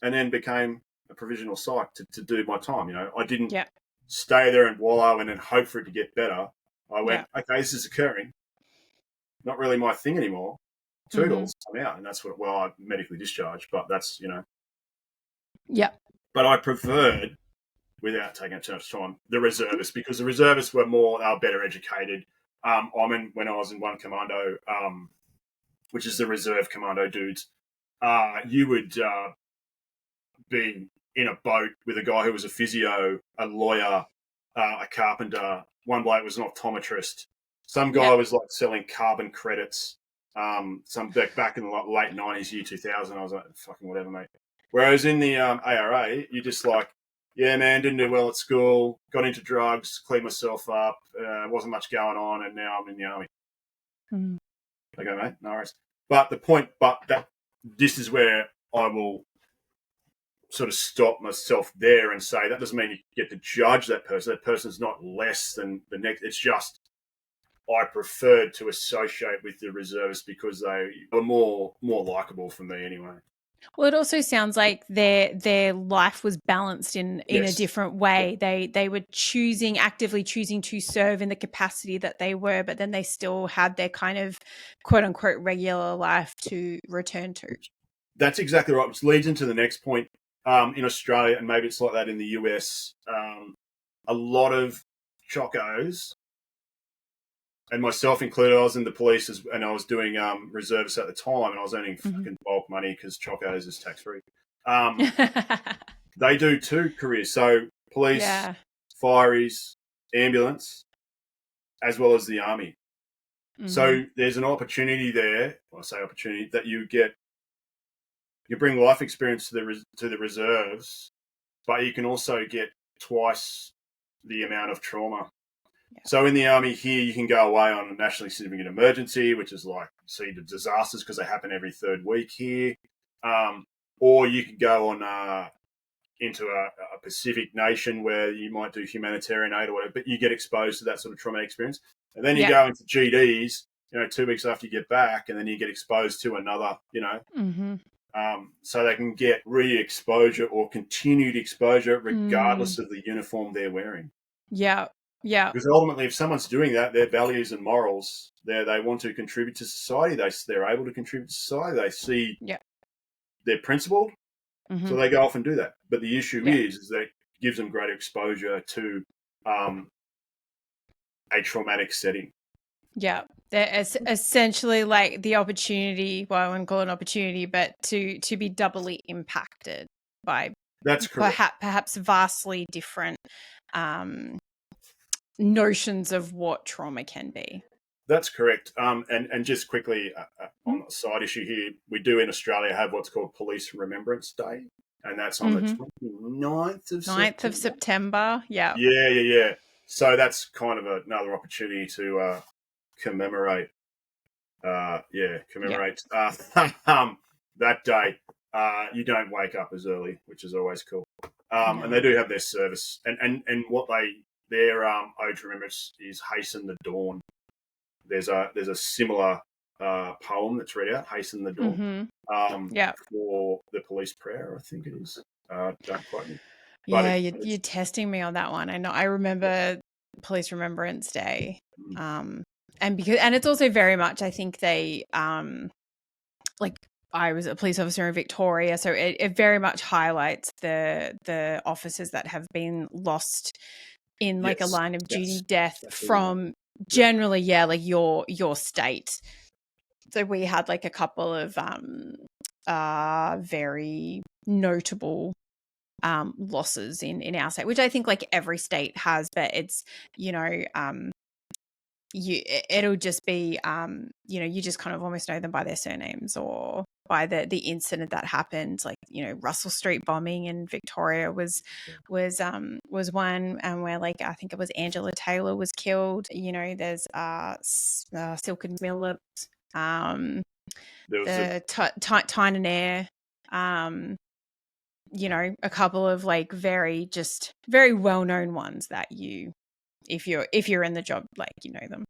Speaker 2: and then became a provisional psych to do my time. I didn't
Speaker 1: Yeah.
Speaker 2: stay there and wallow and then hope for it to get better. I went,
Speaker 1: Yeah.
Speaker 2: okay, this is occurring. Not really my thing anymore.
Speaker 1: Mm-hmm.
Speaker 2: Toodles, I'm out, and that's what. Well, I'm medically discharged, but that's
Speaker 1: Yeah.
Speaker 2: But I preferred, without taking up too much time, the reservists, because the reservists were better educated. When I was in one commando, which is the reserve commando dudes, you would be in a boat with a guy who was a physio, a lawyer, a carpenter. One bloke was an optometrist. Some guy
Speaker 1: Yeah.
Speaker 2: was like selling carbon credits. Some back in the late 90s, year 2000, I was like, fucking whatever, mate. Whereas in the ARA, you just like, yeah, man, didn't do well at school, got into drugs, cleaned myself up, wasn't much going on, and now I'm in the army.
Speaker 1: Mm.
Speaker 2: Okay, mate, no worries. But this is where I will sort of stop myself there and say that doesn't mean you get to judge that person. That person's not less than the next. It's just I preferred to associate with the reservists because they were more likable for me anyway.
Speaker 1: Well, it also sounds like their life was balanced in a
Speaker 2: Yes.
Speaker 1: different way. They were actively choosing to serve in the capacity that they were, but then they still had their kind of quote unquote regular life to return to.
Speaker 2: That's exactly right, which leads into the next point. In Australia, and maybe it's like that in the US, a lot of chocos, and myself included, I was in the police and I was doing reservists at the time, and I was earning fucking bulk money because chocos is tax-free. They do two careers, so police,
Speaker 1: Yeah.
Speaker 2: fireys, ambulance, as well as the army.
Speaker 1: Mm-hmm.
Speaker 2: So there's an opportunity there. Well, I say opportunity that you bring life experience to the reserves, but you can also get twice the amount of trauma.
Speaker 1: Yeah.
Speaker 2: So in the army here, you can go away on a nationally significant emergency, which is like the disasters because they happen every third week here, or you could go on into a Pacific nation where you might do humanitarian aid or whatever, but you get exposed to that sort of traumatic experience. And then you go into GDs, 2 weeks after you get back, and then you get exposed to another,
Speaker 1: Mm-hmm.
Speaker 2: So they can get re-exposure or continued exposure regardless of the uniform they're wearing.
Speaker 1: Yeah. Yeah.
Speaker 2: Because ultimately, if someone's doing that, their values and morals, they want to contribute to society. They're able to contribute to society. They see they're principled, so they go off and do that. But the issue is that it gives them greater exposure to a traumatic setting. Yeah.
Speaker 1: They're essentially like the opportunity, well, I wouldn't call it an opportunity, but to be doubly impacted by
Speaker 2: that's correct.
Speaker 1: Perhaps vastly different notions of what trauma can be.
Speaker 2: That's correct. And just quickly on the side issue here, we do in Australia have what's called Police Remembrance Day, and that's on the 29th of September.
Speaker 1: 9th of September, yeah.
Speaker 2: Yeah. So that's kind of another opportunity to commemorate. That day. You don't wake up as early, which is always cool. And they do have their service, and what their ode to remembrance is "Hasten the Dawn." There's a similar poem that's read out, "Hasten the Dawn," for the police prayer, I think it is. Don't quote me.
Speaker 1: Yeah, you're testing me on that one. I know. I remember Police Remembrance Day, and it's also very much. I think they like I was a police officer in Victoria, so it very much highlights the officers that have been lost in like a line of duty death from generally, like your state. So we had like a couple of very notable losses in our state, which I think like every state has, but it's it'll just be you just kind of almost know them by their surnames or by the incident that happened. Like Russell Street bombing in Victoria was one, and where like I think it was Angela Taylor was killed. There's Silk and Millet, the Tynan Air, a couple of like very well-known ones that if you're in the job, like, them.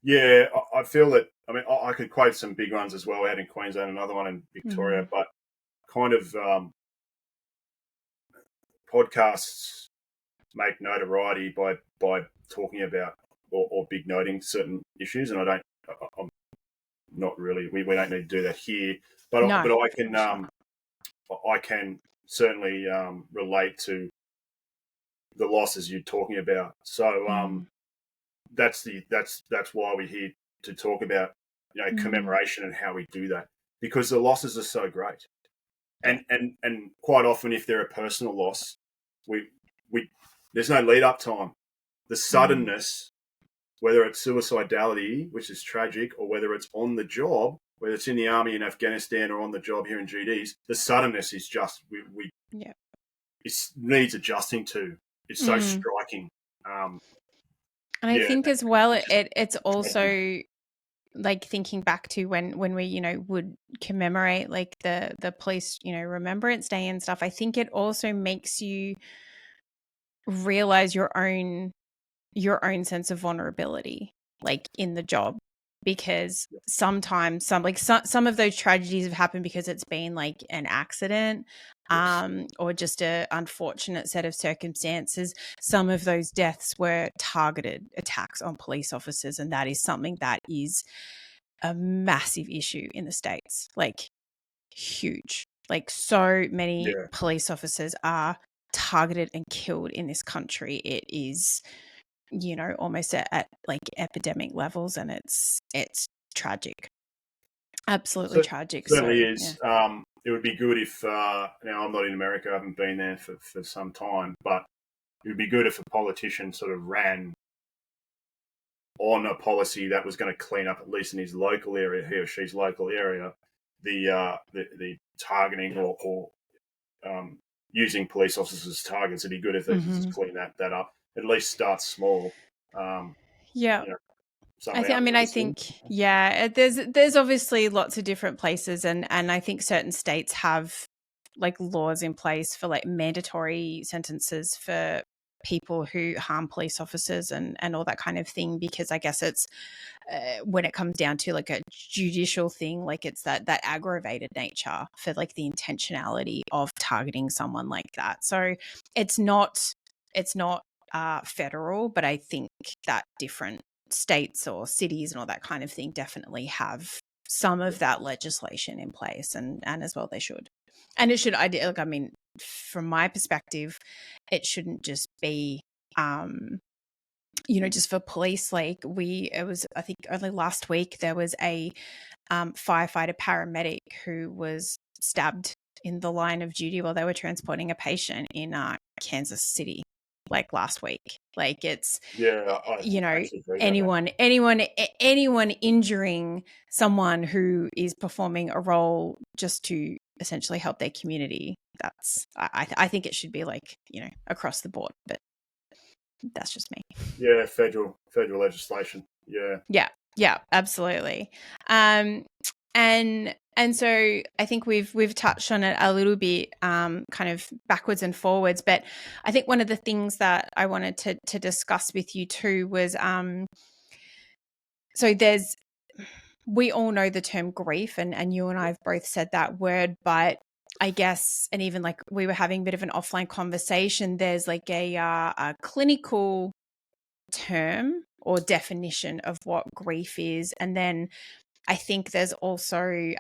Speaker 2: Yeah, I feel that. I mean, I could quote some big ones as well out in Queensland, another one in Victoria, but kind of podcasts make notoriety by talking about or big noting certain issues, and I'm not really. We don't need to do that here, but
Speaker 1: No,
Speaker 2: I can certainly relate to the losses you're talking about. So that's why we're here to talk about commemoration and how we do that, because the losses are so great, and quite often if they're a personal loss, we there's no lead up time. The suddenness, whether it's suicidality, which is tragic, or whether it's on the job, whether it's in the army in Afghanistan or on the job here in GDs, the suddenness is just it needs adjusting to. It's so striking.
Speaker 1: And I think as well, it's also like thinking back to when we would commemorate like the police Remembrance Day and stuff. I think it also makes you realize your own sense of vulnerability, like in the job, because sometimes some of those tragedies have happened because it's been like an accident, or just a unfortunate set of circumstances. Some of those deaths were targeted attacks on police officers, and that is something that is a massive issue in the States, like huge. Like so many police officers are targeted and killed in this country. It is almost at like epidemic levels, and it's tragic, absolutely tragic.
Speaker 2: Certainly is. It would be good if now I'm not in America, I haven't been there for some time, but it would be good if a politician sort of ran on a policy that was going to clean up, at least in his local area, he or she's local area, the targeting or using police officers as targets. It'd be good if they could just clean that up. At least start small.
Speaker 1: I think there's obviously lots of different places, and I think certain states have like laws in place for like mandatory sentences for people who harm police officers and all that kind of thing, because I guess it's when it comes down to like a judicial thing, like it's that aggravated nature for like the intentionality of targeting someone like that. So it's not federal, but I think that different states or cities and all that kind of thing definitely have some of that legislation in place, and as well they should. And it should, from my perspective, it shouldn't just be just for police. Like I think only last week there was a firefighter paramedic who was stabbed in the line of duty while they were transporting a patient in Kansas City, like last week. Like it's anyone injuring someone who is performing a role just to essentially help their community. That's I think it should be like across the board, but that's just me.
Speaker 2: Yeah, federal legislation.
Speaker 1: Yeah, absolutely. And so I think we've touched on it a little bit, kind of backwards and forwards. But I think one of the things that I wanted to discuss with you too was, so we all know the term grief, and you and I have both said that word, but I guess, and even like we were having a bit of an offline conversation, there's like a clinical term or definition of what grief is. And then I think there's also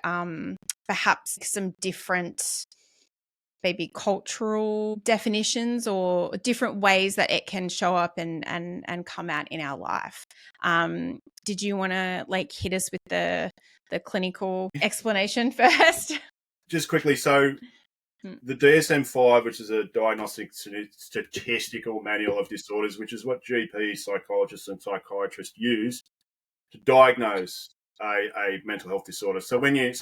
Speaker 1: perhaps some different maybe cultural definitions or different ways that it can show up and come out in our life. Did you want to like hit us with the clinical explanation first?
Speaker 2: Just quickly, so the DSM-5, which is a diagnostic statistical manual of disorders, which is what GPs, psychologists and psychiatrists use to diagnose a mental health disorder. So when you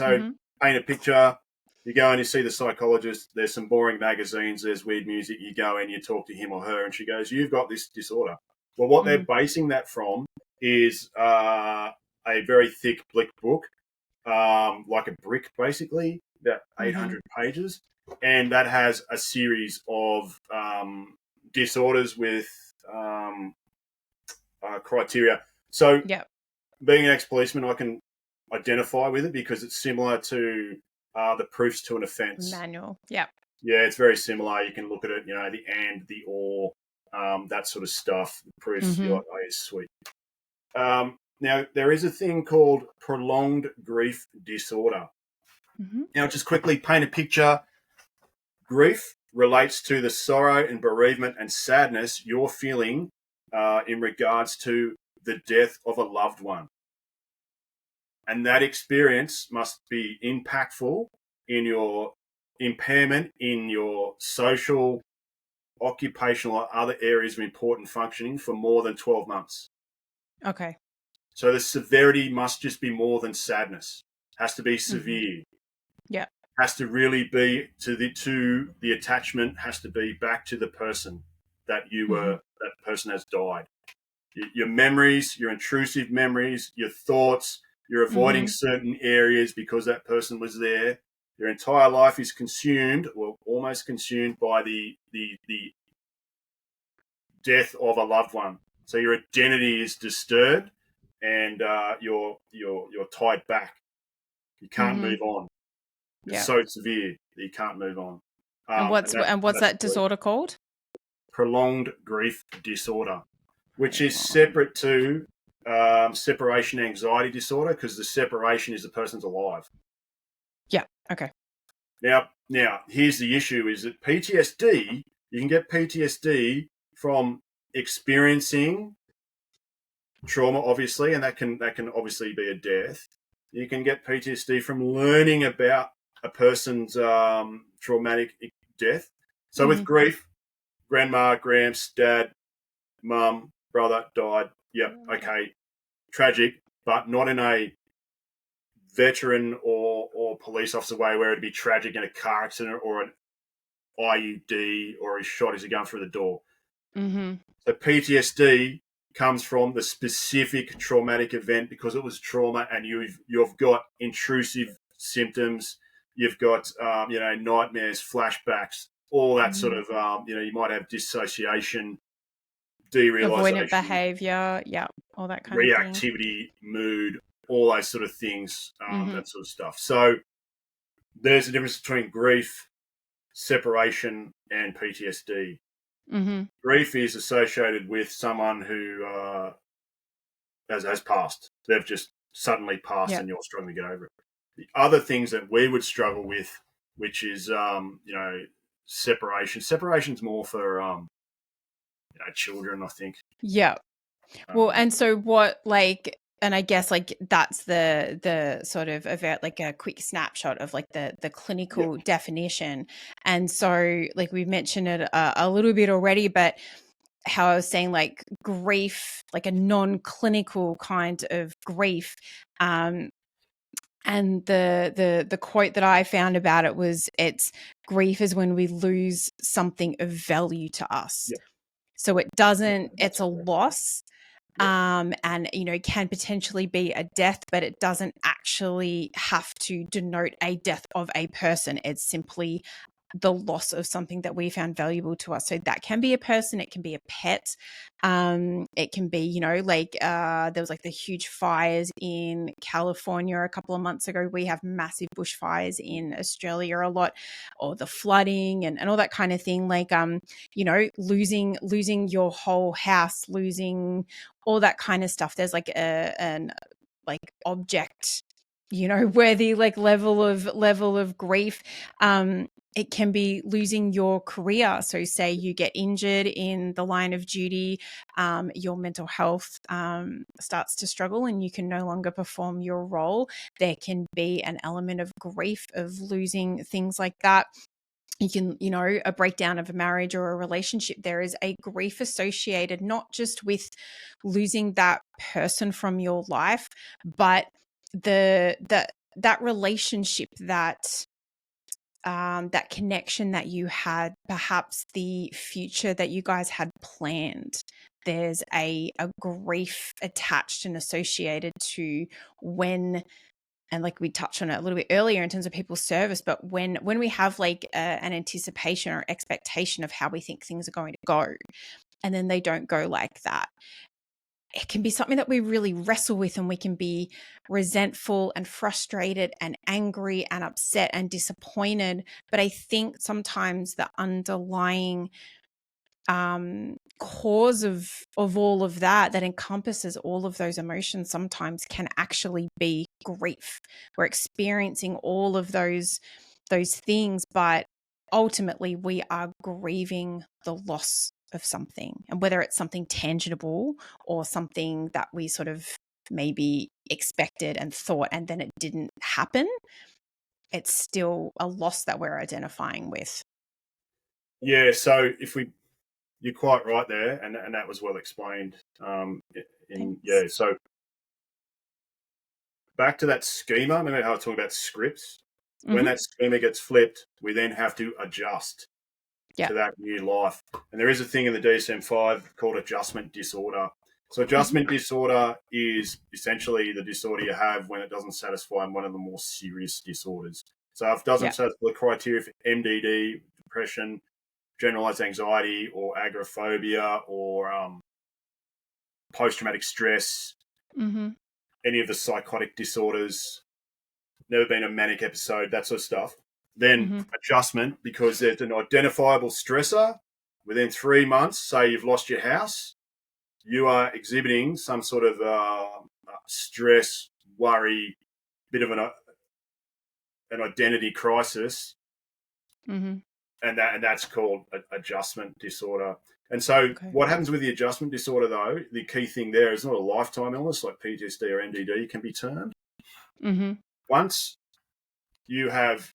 Speaker 2: paint a picture, you go and you see the psychologist, there's some boring magazines, there's weird music, you go in, you talk to him or her, and she goes, you've got this disorder. Well, what they're basing that from is a very thick blick book, like a brick basically, about 800 pages. and that has a series of disorders with criteria. So, being an ex-policeman, I can identify with it because it's similar to the proofs to an offence
Speaker 1: manual.
Speaker 2: Yeah, it's very similar. You can look at it, the and, the or, that sort of stuff. The proofs, you're like, oh, yeah, sweet. Now, there is a thing called prolonged grief disorder. Now, just quickly paint a picture. Grief relates to the sorrow and bereavement and sadness you're feeling in regards to the death of a loved one. And that experience must be impactful in your impairment, in your social, occupational, or other areas of important functioning for more than 12 months.
Speaker 1: Okay.
Speaker 2: So the severity must just be more than sadness. Has to be severe.
Speaker 1: Yeah.
Speaker 2: Has to really be to the attachment has to be back to the person that you were, that person has died. Your memories, your intrusive memories, your thoughts, you're avoiding certain areas because that person was there. Your entire life is consumed, or almost consumed, by the death of a loved one. So your identity is disturbed, and you're tied back. You can't move on. It's so severe that you can't move on.
Speaker 1: And what's that disorder called?
Speaker 2: Prolonged grief disorder, which is separate to separation anxiety disorder, because the separation is the person's alive.
Speaker 1: Yeah. Okay.
Speaker 2: Now, here's the issue: is that PTSD, you can get PTSD from experiencing trauma, obviously, and that can obviously be a death. You can get PTSD from learning about a person's traumatic death. So with grief, grandma, gramps, dad, mum, brother died. Yep, okay, tragic, but not in a veteran or police officer way where it'd be tragic in a car accident or an IUD or he's shot as he going through the door. So PTSD comes from the specific traumatic event because it was trauma, and you've got intrusive symptoms. You've got nightmares, flashbacks, all that sort of you might have dissociation, derealization,
Speaker 1: avoidant behavior, all that kind of thing.
Speaker 2: Reactivity, mood, all those sort of things, that sort of stuff. So there's a difference between grief, separation, and PTSD. Grief is associated with someone who has passed. They've just suddenly passed, and you're struggling to get over it. The other things that we would struggle with, which is separation. Separation's more for children, I think.
Speaker 1: Yeah. Well, and so what, like, and I guess like that's the sort of like a quick snapshot of like the clinical definition. And so like we've mentioned it a little bit already, but how I was saying like grief, like a non-clinical kind of grief, and the quote that I found about it was, it's grief is when we lose something of value to us. So it doesn't, it's a loss. And can potentially be a death, but it doesn't actually have to denote a death of a person. It's simply the loss of something that we found valuable to us. So that can be a person, it can be a pet, it can be, there was like the huge fires in California a couple of months ago. We have massive bushfires in Australia a lot, or the flooding and all that kind of thing. Like, losing your whole house, losing all that kind of stuff. There's like an object, worthy like level of grief. It can be losing your career. So say you get injured in the line of duty, your mental health starts to struggle and you can no longer perform your role. There can be an element of grief of losing things like that. You can, a breakdown of a marriage or a relationship. There is a grief associated not just with losing that person from your life, but that relationship, that connection that you had, perhaps the future that you guys had planned. There's a grief attached and associated to when and like we touched on it a little bit earlier in terms of people's service, but when we have like an anticipation or expectation of how we think things are going to go, and then they don't go like that, it can be something that we really wrestle with, and we can be resentful and frustrated and angry and upset and disappointed. But I think sometimes the underlying cause of all of that encompasses all of those emotions sometimes can actually be grief. We're experiencing all of those things, but ultimately we are grieving the loss of something, and whether it's something tangible or something that we sort of maybe expected and thought and then it didn't happen, it's still a loss that we're identifying with.
Speaker 2: Yeah, so you're quite right there, and that was well explained. So back to that schema. Remember how I was talking about scripts? When that schema gets flipped, we then have to adjust to that new life. And there is a thing in the DSM-5 called adjustment disorder. So adjustment disorder is essentially the disorder you have when it doesn't satisfy one of the more serious disorders. So if it doesn't satisfy the criteria for MDD, depression, generalized anxiety, or agoraphobia, or post-traumatic stress, any of the psychotic disorders, never been a manic episode, that sort of stuff, then adjustment, because there's an identifiable stressor. Within 3 months, say you've lost your house, you are exhibiting some sort of stress, worry, bit of an identity crisis, and that's called adjustment disorder. And so what happens with the adjustment disorder, though, the key thing there is not a lifetime illness like PTSD or MDD can be termed. Once you have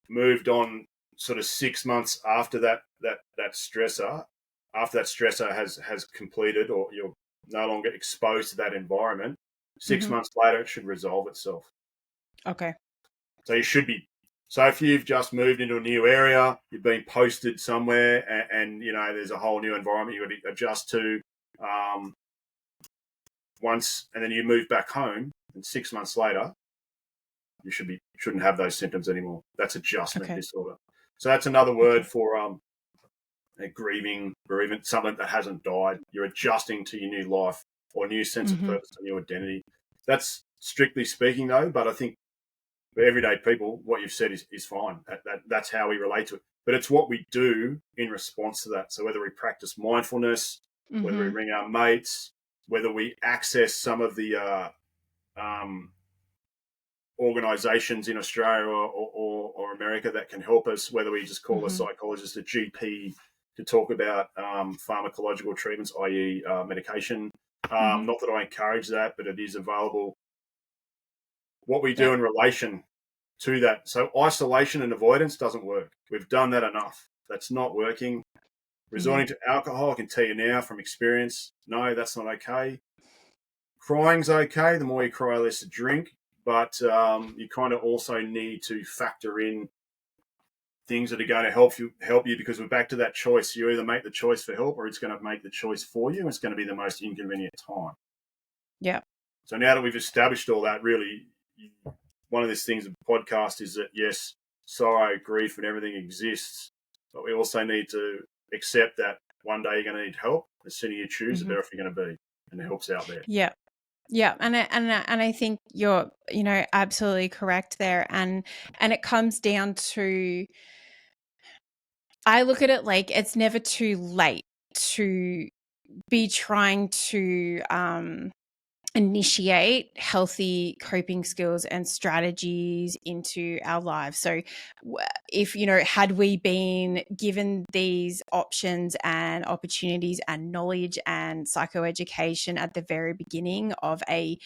Speaker 2: moved on sort of 6 months after that stressor, after that stressor has completed, or you're no longer exposed to that environment, 6 months later it should resolve itself.
Speaker 1: Okay.
Speaker 2: So you should be. So if you've just moved into a new area, you've been posted somewhere, and you know there's a whole new environment you've got to adjust to. Once, and then you move back home, and 6 months later, you shouldn't have those symptoms anymore. That's adjustment disorder. So that's another word for grieving, or even something that hasn't died. You're adjusting to your new life or a new sense of purpose and new identity. That's strictly speaking, though. But I think for everyday people, what you've said is fine. That's how we relate to it. But it's what we do in response to that. So whether we practice mindfulness, whether we ring our mates, whether we access some of the organisations in Australia or America that can help us, whether we just call a psychologist, a GP, to talk about pharmacological treatments, i.e. medication. Not that I encourage that, but it is available. What we do in relation to that. So isolation and avoidance doesn't work. We've done that enough. That's not working. Resorting to alcohol, I can tell you now from experience, no, that's not okay. Crying's okay. The more you cry, less you drink. But you kind of also need to factor in things that are going to help you, because we're back to that choice. You either make the choice for help, or it's going to make the choice for you. And it's going to be the most inconvenient time.
Speaker 1: Yeah.
Speaker 2: So now that we've established all that, really, one of these things of the podcast is that, yes, sorrow, grief, and everything exists, but we also need to accept that one day you're going to need help. The sooner you choose, the better off you're going to be, and the help's out there.
Speaker 1: Yeah. Yeah, and I think you're absolutely correct there, and it comes down to, I look at it like it's never too late to be trying to initiate healthy coping skills and strategies into our lives. So if, had we been given these options and opportunities and knowledge and psychoeducation at the very beginning of a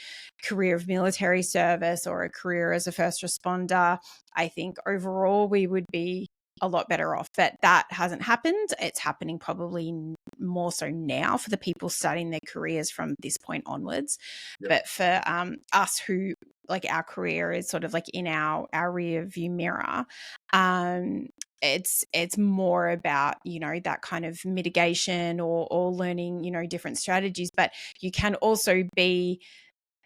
Speaker 1: career of military service or a career as a first responder, I think overall we would be a lot better off. But that hasn't happened. It's happening probably more so now for the people starting their careers from this point onwards. Yep. But for us who, like, our career is sort of like in our rear view mirror, it's more about, that kind of mitigation or learning, different strategies. But you can also be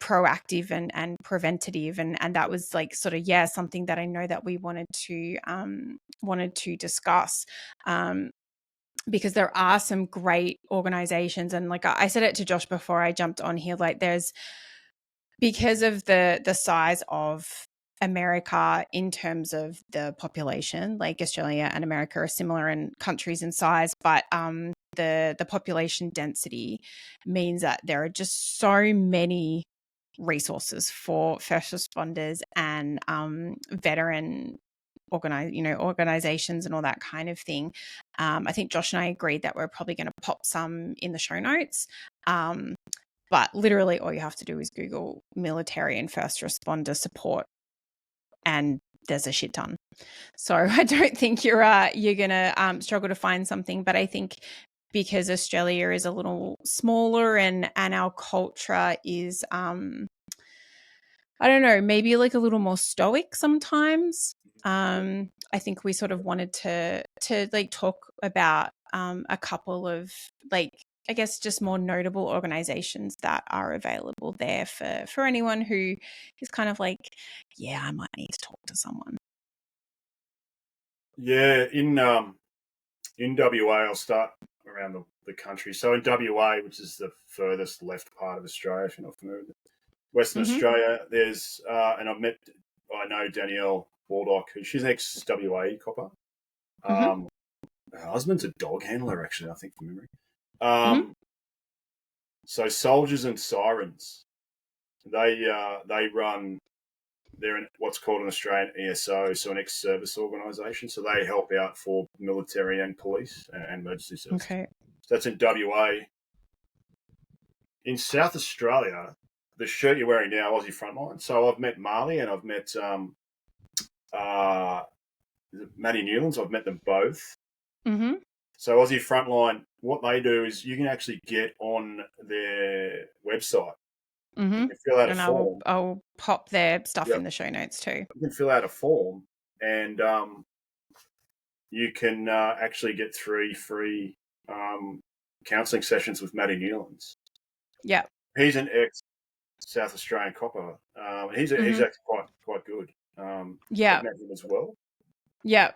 Speaker 1: proactive and preventative, and that was like sort of something that I know that we wanted to discuss, because there are some great organizations, and like I said it to Josh before I jumped on here, like there's, because of the size of America in terms of the population, like Australia and America are similar in countries in size, but the population density means that there are just so many resources for first responders and veteran organizations and all that kind of thing. I think Josh and I agreed that we're probably going to pop some in the show notes. But literally all you have to do is Google military and first responder support, and there's a shit ton. So I don't think you're going to struggle to find something. But I think because Australia is a little smaller and our culture is, I don't know, maybe like a little more stoic sometimes. I think we sort of wanted to like talk about a couple of, like, I guess just more notable organizations that are available there for anyone who is kind of like, yeah, I might need to talk to someone.
Speaker 2: Yeah, in WA, I'll start around the country. So in WA, which is the furthest left part of Australia, if you're not familiar with it, Western Australia, there's and I know Danielle Baldock, she's an ex-WA copper. Her husband's a dog handler, actually, I think, from memory. So Soldiers and Sirens, they run. They're in what's called an Australian ESO, so an ex-service organisation. So they help out for military and police and emergency services.
Speaker 1: Okay.
Speaker 2: So that's in WA. In South Australia, the shirt you're wearing now, Aussie Frontline. So I've met Marley and I've met Maddie Newlands. I've met them both. So Aussie Frontline, what they do is you can actually get on their website. You can fill out a form.
Speaker 1: I'll pop their stuff in the show notes too.
Speaker 2: You can fill out a form, and you can actually get 3 free counselling sessions with Matty Newlands.
Speaker 1: Yeah,
Speaker 2: he's an ex-South Australian copper. He's actually quite good. I've met him as well. Yeah.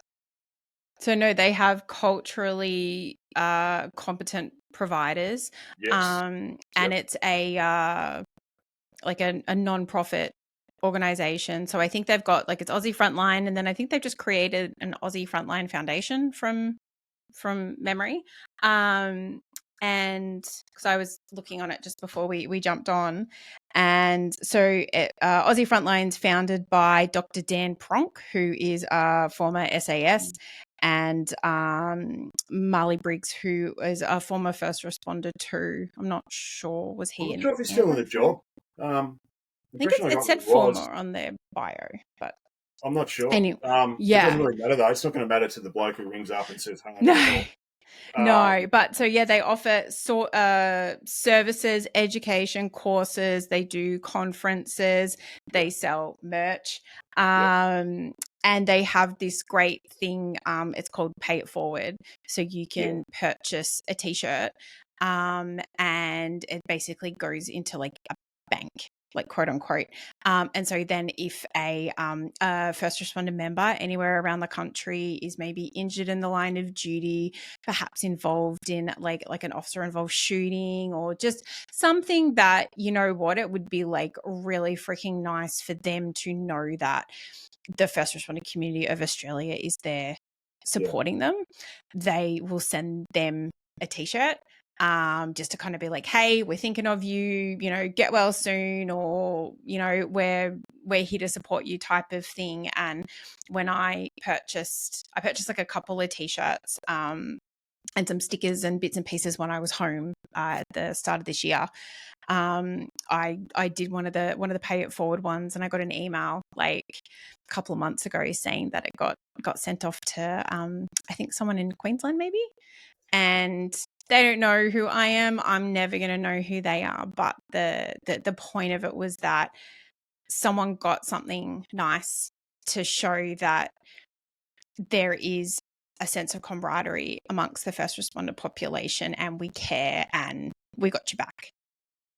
Speaker 1: So no, they have culturally competent providers.
Speaker 2: Yes.
Speaker 1: And it's a like a non-profit organization. So I think they've got, like, it's Aussie Frontline, and then I think they've just created an Aussie Frontline Foundation from memory. And because I was looking on it just before we jumped on, and so Aussie Frontline's founded by Dr. Dan Pronk, who is a former SAS, and Marley Briggs, who is a former first responder too. I'm not sure, was he?
Speaker 2: I'm not sure if he's still in the job.
Speaker 1: I think it said former on their bio, but
Speaker 2: I'm not sure.
Speaker 1: Anyway,
Speaker 2: It doesn't really matter, though. It's not going to matter to the bloke who rings up and says, "Hey,
Speaker 1: no, but so they offer services, education courses. They do conferences. They sell merch, and they have this great thing. It's called Pay It Forward. So you can purchase a T-shirt, and it basically goes into like a bank, like quote unquote. And so then if a first responder member anywhere around the country is maybe injured in the line of duty, perhaps involved in like an officer involved shooting, or just something that, you know what, it would be like really freaking nice for them to know that the first responder community of Australia is there supporting them. They will send them a T-shirt. Just to kind of be like, hey, we're thinking of you, you know, get well soon, or, you know, we're here to support you type of thing. And when I purchased like a couple of T-shirts and some stickers and bits and pieces when I was home at the start of this year. I did one of the Pay It Forward ones, and I got an email like a couple of months ago saying that it got sent off to I think someone in Queensland maybe. And they don't know who I am. I'm never going to know who they are. But the point of it was that someone got something nice to show that there is a sense of camaraderie amongst the first responder population, and we care, and we got you back.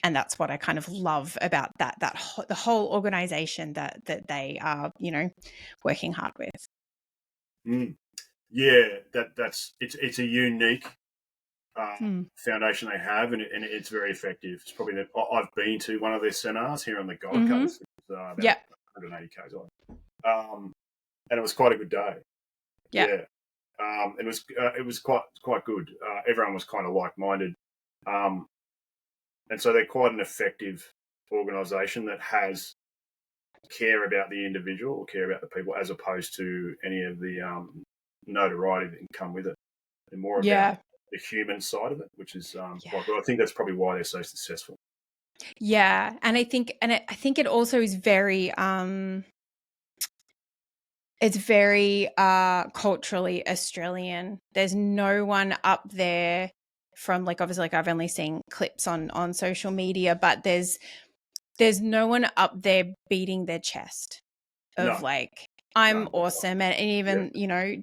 Speaker 1: and that's what I kind of love about the whole organization that they are, working hard with.
Speaker 2: Yeah, it's a unique foundation they have, and it's very effective. It's probably I've been to one of their seminars here on the Gold Coast, which is about 180 k's away, and it was quite a good day. Yeah, it was quite good. Everyone was kind of like minded, and so they're quite an effective organisation that has care about the individual or care about the people, as opposed to any of the notoriety that can come with it. They're more about the human side of it, which is quite good. I think that's probably why they're so successful.
Speaker 1: Yeah, and I think it also is very it's very culturally Australian. There's no one up there from, like, obviously, like, I've only seen clips on social media, but there's no one up there beating their chest of like, I'm awesome. And even,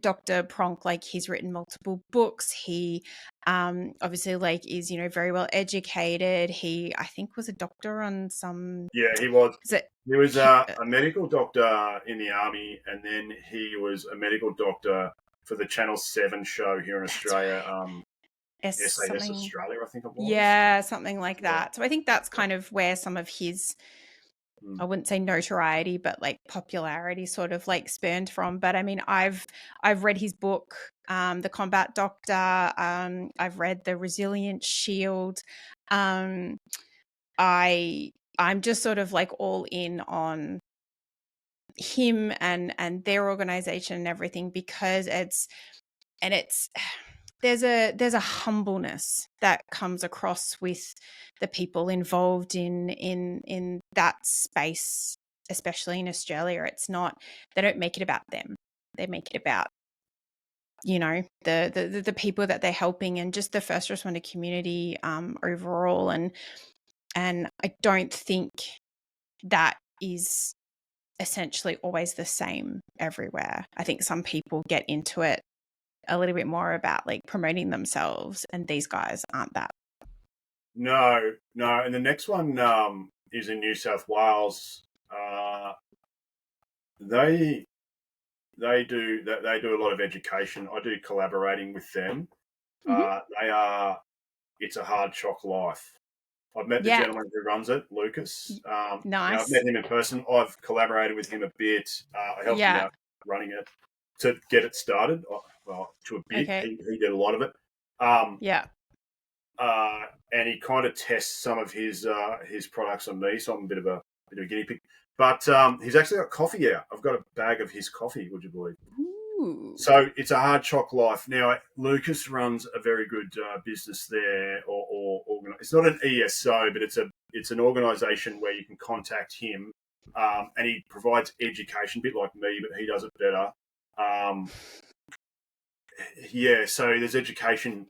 Speaker 1: Dr. Pronk, like, he's written multiple books. He obviously, like, is, very well educated. He, I think, was a doctor on some...
Speaker 2: Yeah, he was. He was a medical doctor in the Army, and then he was a medical doctor for the Channel 7 show here in Australia, SAS Australia, I think it was.
Speaker 1: Yeah, something like that. So I think that's kind of where some of his... I wouldn't say notoriety, but like popularity sort of like spurned from. But I mean, I've read his book, The Combat Doctor. I've read The Resilient Shield. I'm just sort of like all in on him and their organization and everything, because there's a humbleness that comes across with the people involved in that space, especially in Australia. It's not, they don't make it about them. They make it about, the people that they're helping, and just the first responder community overall. And I don't think that is essentially always the same everywhere. I think some people get into it a little bit more about like promoting themselves, and these guys aren't that.
Speaker 2: No. And the next one is in New South Wales. They do a lot of education. I do collaborating with them. It's a hard shock life. I've met the gentleman who runs it, Lucas.
Speaker 1: Nice.
Speaker 2: I've met him in person. I've collaborated with him a bit. I helped him out running it to get it started. Well, to a bit. Okay. He did a lot of it. And he kind of tests some of his products on me, so I'm a bit of a guinea pig. But he's actually got coffee out. I've got a bag of his coffee, would you believe?
Speaker 1: Ooh.
Speaker 2: So it's a hard shock life. Now, Lucas runs a very good business there, or it's not an ESO, but it's an organisation where you can contact him, and he provides education, a bit like me, but he does it better. So there's education.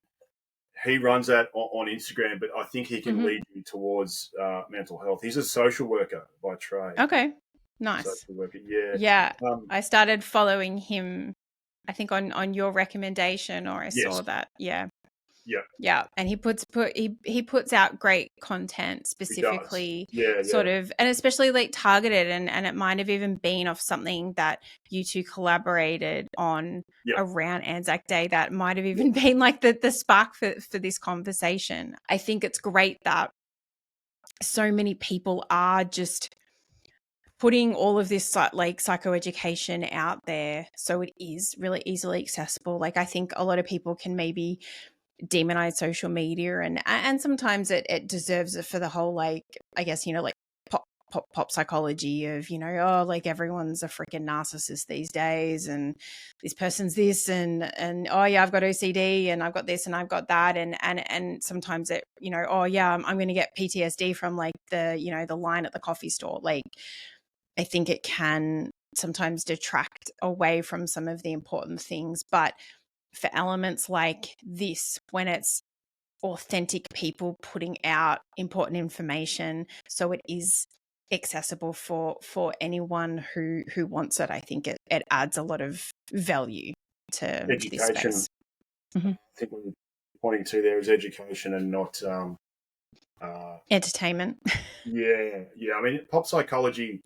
Speaker 2: He runs that on Instagram, but I think he can lead you towards mental health. He's a social worker by trade.
Speaker 1: Okay, nice.
Speaker 2: Social worker,
Speaker 1: I started following him, I think on your recommendation, or I saw that. Yeah, and he puts out great content specifically, sort of, and especially like targeted, and it might have even been off something that you two collaborated on around Anzac Day. That might have even been like the spark for this conversation. I think it's great that so many people are just putting all of this like psychoeducation out there, so it is really easily accessible. Like, I think a lot of people can maybe demonize social media, and sometimes it deserves it for the whole, like, I guess, like pop psychology of, like everyone's a freaking narcissist these days, and this person's this, and oh yeah, I've got OCD, and I've got this, and I've got that, and sometimes it, oh yeah, I'm going to get PTSD from like the the line at the coffee store. Like, I think it can sometimes detract away from some of the important things, but for elements like this, when it's authentic people putting out important information, so it is accessible for anyone who wants it, I think it adds a lot of value to
Speaker 2: education.
Speaker 1: This space.
Speaker 2: I think what you're pointing to there is education, and not
Speaker 1: Entertainment.
Speaker 2: Yeah. I mean, pop psychology,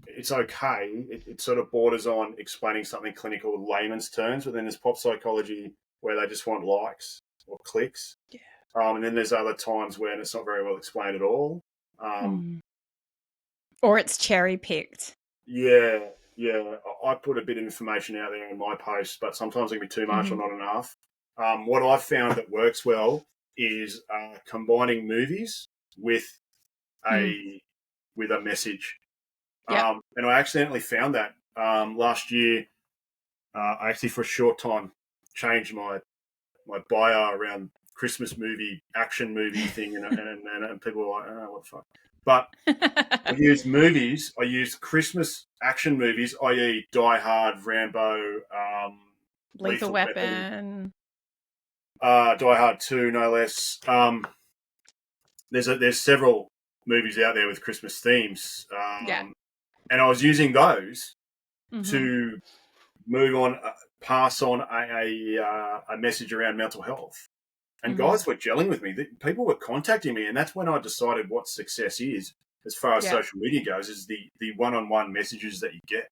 Speaker 2: it's okay. It sort of borders on explaining something clinical in layman's terms, but then there's pop psychology where they just want likes or clicks.
Speaker 1: Yeah.
Speaker 2: And then there's other times when it's not very well explained at all.
Speaker 1: Or it's cherry picked.
Speaker 2: Yeah. I put a bit of information out there in my post, but sometimes it can be too much or not enough. What I've found that works well is combining movies with a message.
Speaker 1: Yep.
Speaker 2: And I accidentally found that last year. I actually, for a short time, changed my bio around Christmas movie, action movie thing, and people were like, "Oh, what the fuck?" But I used movies. I used Christmas action movies, i.e., Die Hard, Rambo,
Speaker 1: Lethal Weapon,
Speaker 2: Die Hard 2, no less. There's several movies out there with Christmas themes. And I was using those to move on, pass on a message around mental health. And guys were gelling with me. People were contacting me, and that's when I decided what success is as far as social media goes, is the one-on-one messages that you get.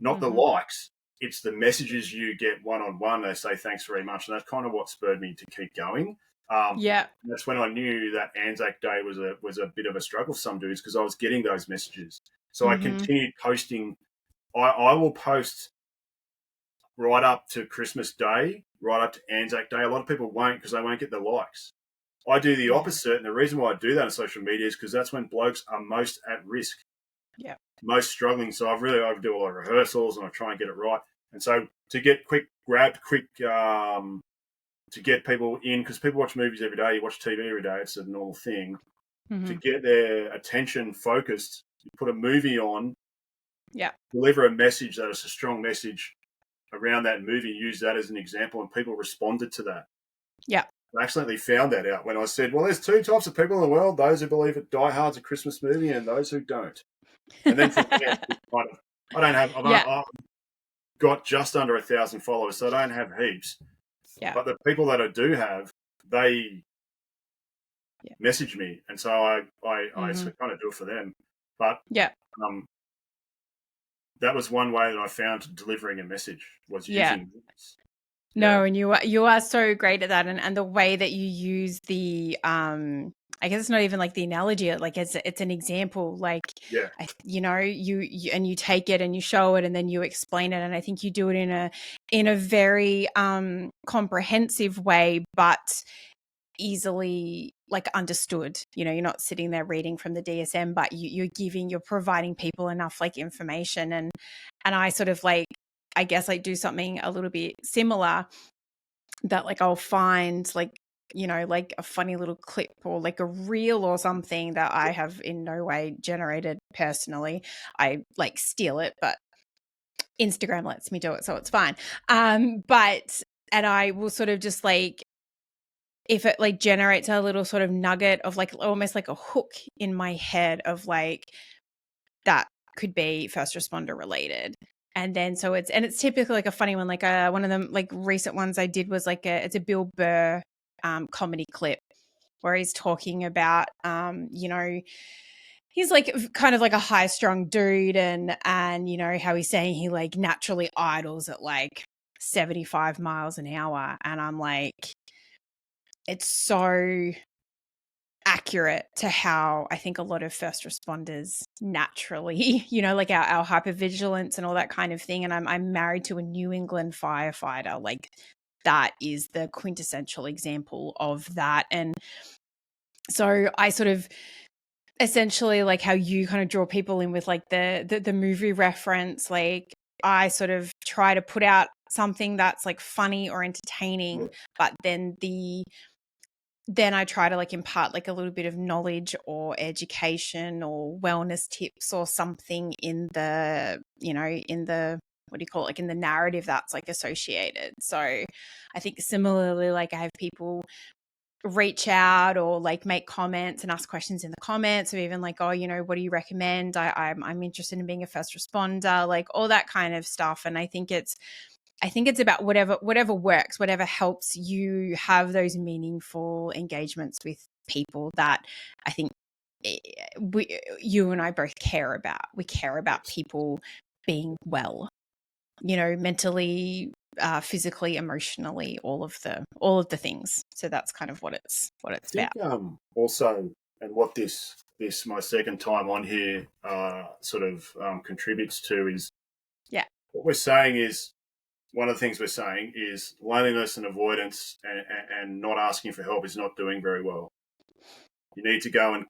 Speaker 2: Not the likes. It's the messages you get one-on-one. They say, thanks very much. And that's kind of what spurred me to keep going. That's when I knew that Anzac Day was a bit of a struggle for some dudes, because I was getting those messages. So I continued posting. I will post right up to Christmas Day, right up to Anzac Day. A lot of people won't, because they won't get the likes. I do the opposite, and the reason why I do that on social media is because that's when blokes are most at risk, most struggling. So I do all the rehearsals, and I try and get it right. And so to get to get people in, because people watch movies every day, you watch TV every day, it's a normal thing. To get their attention focused, you put a movie on, deliver a message that is a strong message around that movie, use that as an example, and people responded to that. I accidentally found that out when I said, well, there's two types of people in the world, those who believe that Die Hard's a Christmas movie and those who don't. And then from there, I've got just under 1,000 followers, so I don't have heaps. But the people that I do have, they message me, and so I kind of do it for them. But that was one way that I found delivering a message, was using this.
Speaker 1: No, and you are so great at that, and the way that you use the I guess it's not even like the analogy, like it's an example, like you and you take it and you show it and then you explain it, and I think you do it in a very comprehensive way, but easily like understood. You're not sitting there reading from the DSM, but you're providing people enough like information, and I sort of like, I guess, like do something a little bit similar, that like I'll find like, like a funny little clip or like a reel or something that I have in no way generated personally. I like steal it, but Instagram lets me do it, so it's fine. And I will sort of just like, if it like generates a little sort of nugget of like almost like a hook in my head of like, that could be first responder related. And then so it's typically like a funny one, like one of them like recent ones I did was like it's a Bill Burr comedy clip where he's talking about he's like kind of like a high strung dude, and how he's saying he like naturally idles at like 75 miles an hour, and I'm like, it's so accurate to how I think a lot of first responders naturally, like our hypervigilance and all that kind of thing. And I'm married to a New England firefighter. Like, that is the quintessential example of that. And so I sort of essentially, like how you kind of draw people in with like the movie reference, like I sort of try to put out something that's like funny or entertaining, but then I try to like impart like a little bit of knowledge or education or wellness tips or something in the, in the, what do you call it? Like in the narrative that's like associated. So I think similarly, like I have people reach out or like make comments and ask questions in the comments, or even like, oh, what do you recommend? I'm interested in being a first responder, like all that kind of stuff. And I think I think it's about whatever works, whatever helps you have those meaningful engagements with people that I think you and I both care about. We care about people being well, mentally, physically, emotionally, all of the things. So that's kind of what it's
Speaker 2: I think,
Speaker 1: about.
Speaker 2: Also, and what this my second time on here contributes to is, what we're saying is, one of the things we're saying is loneliness and avoidance and not asking for help is not doing very well. You need to go and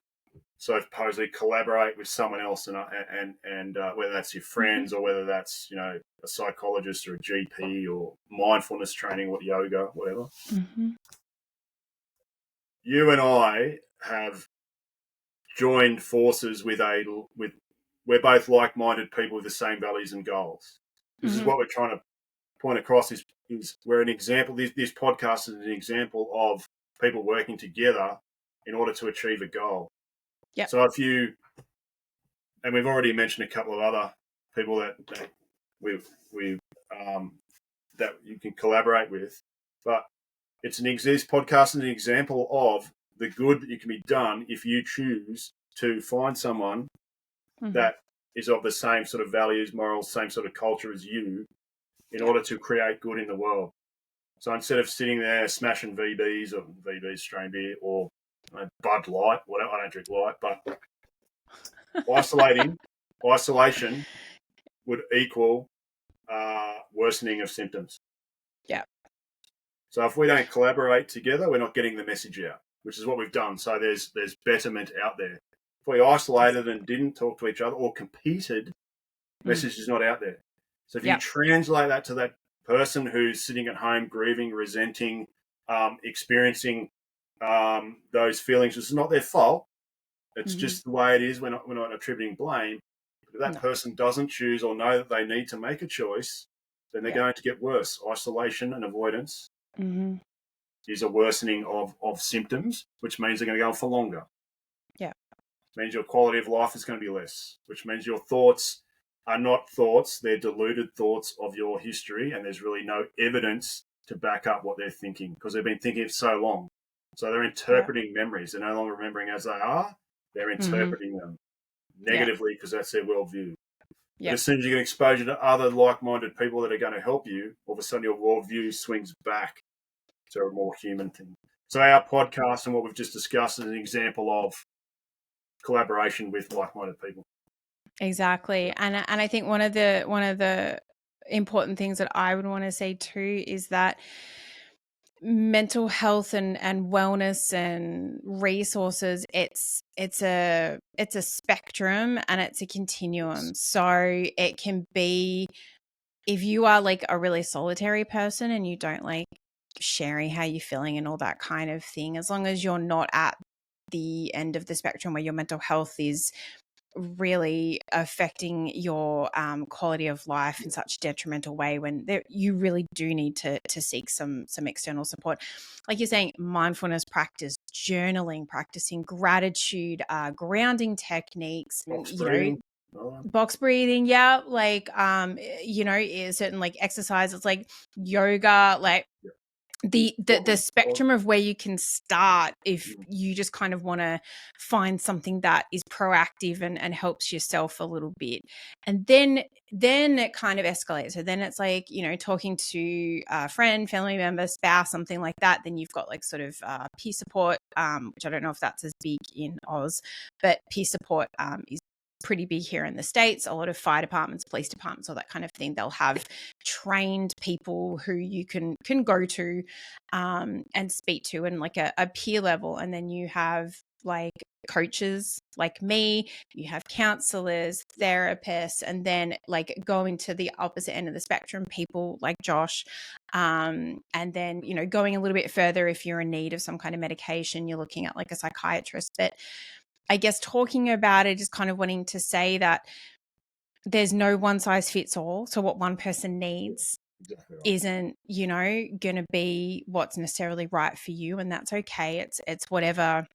Speaker 2: supposedly collaborate with someone else, and whether that's your friends or whether that's a psychologist or a GP or mindfulness training or yoga, whatever. You and I have joined forces with we're both like-minded people with the same values and goals. This is what we're trying to point across is we're an example. This podcast is an example of people working together in order to achieve a goal.
Speaker 1: Yep.
Speaker 2: So and we've already mentioned a couple of other people that you can collaborate with, but this podcast is an example of the good that can be done if you choose to find someone that is of the same sort of values, morals, same sort of culture as you, in order to create good in the world. So instead of sitting there smashing VBs or VBs, strain beer, or Bud Light, whatever, I don't drink light, but isolation would equal worsening of symptoms.
Speaker 1: Yeah.
Speaker 2: So if we don't collaborate together, we're not getting the message out, which is what we've done. So there's betterment out there. If we isolated and didn't talk to each other or competed, message is not out there. So if you translate that to that person who's sitting at home grieving, resenting, experiencing those feelings, it's not their fault. It's just the way it is. We're not attributing blame. But if that person doesn't choose or know that they need to make a choice, then they're going to get worse. Isolation and avoidance is a worsening of symptoms, which means they're going to go on for longer. Yeah. It means your quality of life is going to be less, which means your thoughts are not thoughts. They're deluded thoughts of your history, and there's really no evidence to back up what they're thinking because they've been thinking it so long. So they're interpreting memories. They're no longer remembering as they are. They're interpreting them negatively because that's their worldview. But as soon as you get exposure to other like-minded people that are going to help you, all of a sudden your worldview swings back to a more human thing. So our podcast and what we've just discussed is an example of collaboration with like-minded people.
Speaker 1: Exactly. And I think one of the important things that I would want to say too is that mental health and wellness and resources, it's a spectrum and it's a continuum. So it can be, if you are like a really solitary person and you don't like sharing how you're feeling and all that kind of thing, as long as you're not at the end of the spectrum where your mental health is really affecting your quality of life in such a detrimental way, when you really do need to seek some external support. Like you're saying, mindfulness practice, journaling, practicing gratitude, grounding techniques, box breathing, certain like exercises like yoga, like the spectrum of where you can start if you just kind of want to find something that is proactive and helps yourself a little bit. And then it kind of escalates. So then it's like, talking to a friend, family member, spouse, something like that. Then you've got like sort of peer support, which I don't know if that's as big in Oz, but peer support is pretty big here in the States. A lot of fire departments, police departments, all that kind of thing, they'll have trained people who you can go to and speak to, and like a peer level. And then you have like coaches like me, you have counselors, therapists, and then like going to the opposite end of the spectrum, people like Josh. And then, going a little bit further, if you're in need of some kind of medication, you're looking at like a psychiatrist. But I guess talking about it is kind of wanting to say that there's no one size fits all. So what one person needs isn't, going to be what's necessarily right for you. And that's okay. It's whatever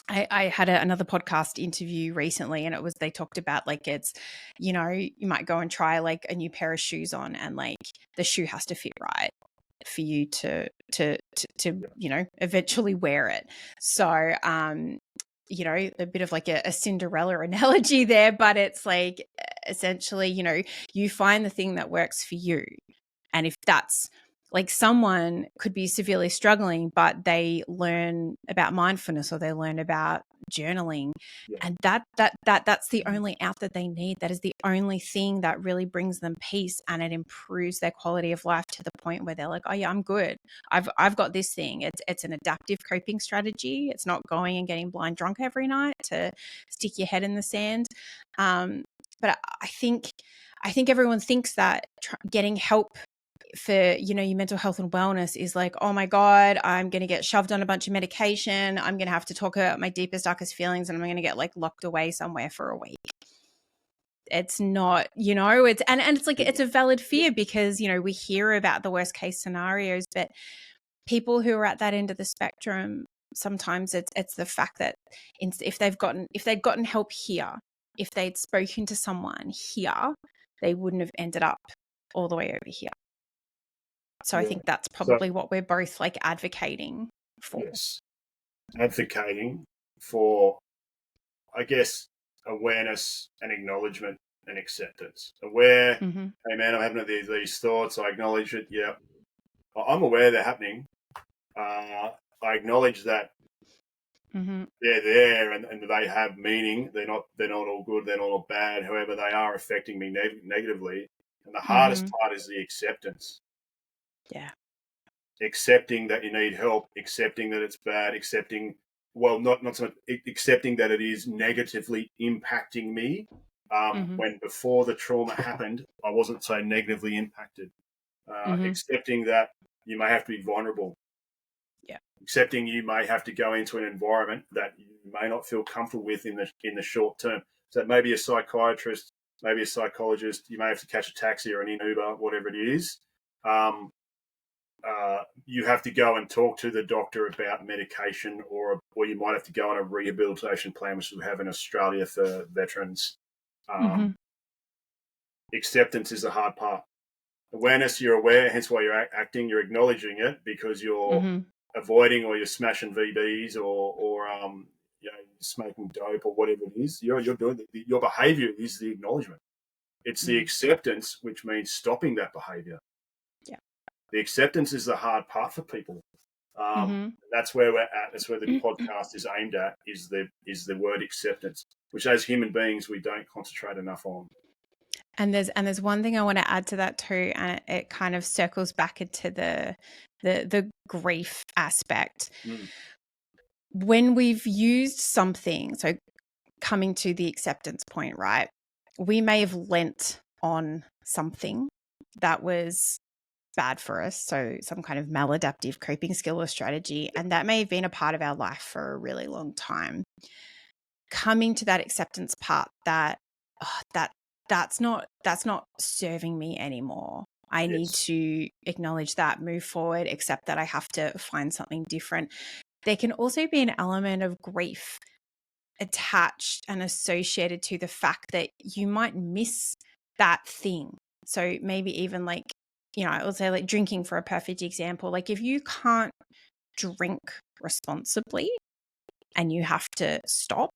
Speaker 1: I had another podcast interview recently, and they talked about like, it's, you know, you might go and try like a new pair of shoes on, and like the shoe has to fit right for you to you know, eventually wear it. So you know, a bit of like a Cinderella analogy there, but it's like, essentially, you know, you find the thing that works for you. And if that's like, someone could be severely struggling, but they learn about mindfulness or they learn about journaling, and that's the only out that they need. That is the only thing that really brings them peace, and it improves their quality of life to the point where they're like, oh yeah, I'm good. I've got this thing. It's an adaptive coping strategy. It's not going and getting blind drunk every night to stick your head in the sand. But I think everyone thinks that getting help for, you know, your mental health and wellness is like, oh my God, I'm going to get shoved on a bunch of medication. I'm going to have to talk about my deepest, darkest feelings, and I'm going to get like locked away somewhere for a week. It's not, you know, it's, and it's like, it's a valid fear, because, you know, we hear about the worst case scenarios, but people who are at that end of the spectrum, sometimes it's the fact that if they'd gotten help here, if they'd spoken to someone here, they wouldn't have ended up all the way over here. So I think that's probably what we're both like advocating for.
Speaker 2: Yes. Advocating for, I guess, awareness and acknowledgement and acceptance. Aware, hey man, I'm having these thoughts. I acknowledge it. Yeah. I'm aware they're happening. I acknowledge that they're there and they have meaning. They're not all good. They're not all bad. However, they are affecting me negatively. And the hardest part is the acceptance.
Speaker 1: Yeah.
Speaker 2: Accepting that you need help, accepting that it's bad, accepting, well, not so much, accepting that it is negatively impacting me. When before the trauma happened, I wasn't so negatively impacted. Accepting that you may have to be vulnerable.
Speaker 1: Yeah.
Speaker 2: Accepting you may have to go into an environment that you may not feel comfortable with in the short term. So maybe a psychiatrist, maybe a psychologist, you may have to catch a taxi or an Uber, whatever it is. You have to go and talk to the doctor about medication, or you might have to go on a rehabilitation plan, which we have in Australia for veterans. Acceptance is the hard part. Awareness, you're aware, hence why you're acting, you're acknowledging it, because you're avoiding, or you're smashing VDs, or you know, smoking dope or whatever it is. You're doing your behaviour is the acknowledgement. It's the acceptance, which means stopping that behaviour. The acceptance is the hard part for people. That's where we're at. That's where the podcast is aimed at. Is the word acceptance, which as human beings we don't concentrate enough on.
Speaker 1: And there's one thing I want to add to that too, and it kind of circles back into the grief aspect. When we've used something, so coming to the acceptance point, right? We may have lent on something that was bad for us, so some kind of maladaptive coping skill or strategy, and that may have been a part of our life for a really long time. Coming to that acceptance part, that's not serving me anymore. I need to acknowledge that, move forward, accept that I have to find something different. There can also be an element of grief attached and associated to the fact that you might miss that thing. So maybe even like, you know, I would say like drinking for a perfect example. Like if you can't drink responsibly and you have to stop,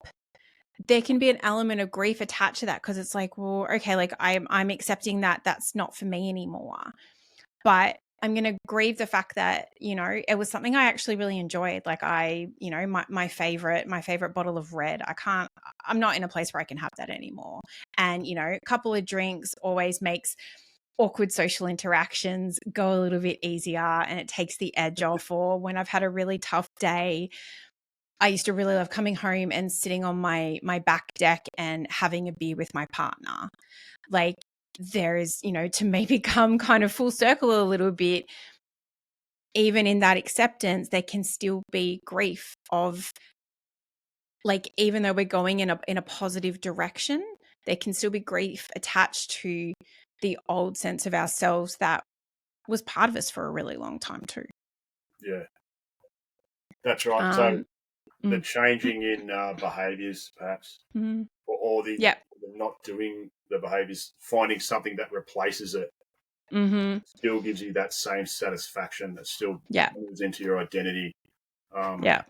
Speaker 1: there can be an element of grief attached to that, because it's like, well, okay, like I'm accepting that that's not for me anymore. But I'm going to grieve the fact that, you know, it was something I actually really enjoyed. Like you know, my favorite bottle of red, I'm not in a place where I can have that anymore. And, you know, a couple of drinks always makes awkward social interactions go a little bit easier, and it takes the edge off. Or when I've had a really tough day, I used to really love coming home and sitting on my back deck and having a beer with my partner. Like, there is, you know, to maybe come kind of full circle a little bit, even in that acceptance, there can still be grief of, like, even though we're going in a positive direction, there can still be grief attached to the old sense of ourselves that was part of us for a really long time too.
Speaker 2: Yeah, that's right. So the changing in behaviours, perhaps, or the not doing the behaviours, finding something that replaces it, still gives you that same satisfaction that still moves into your identity. That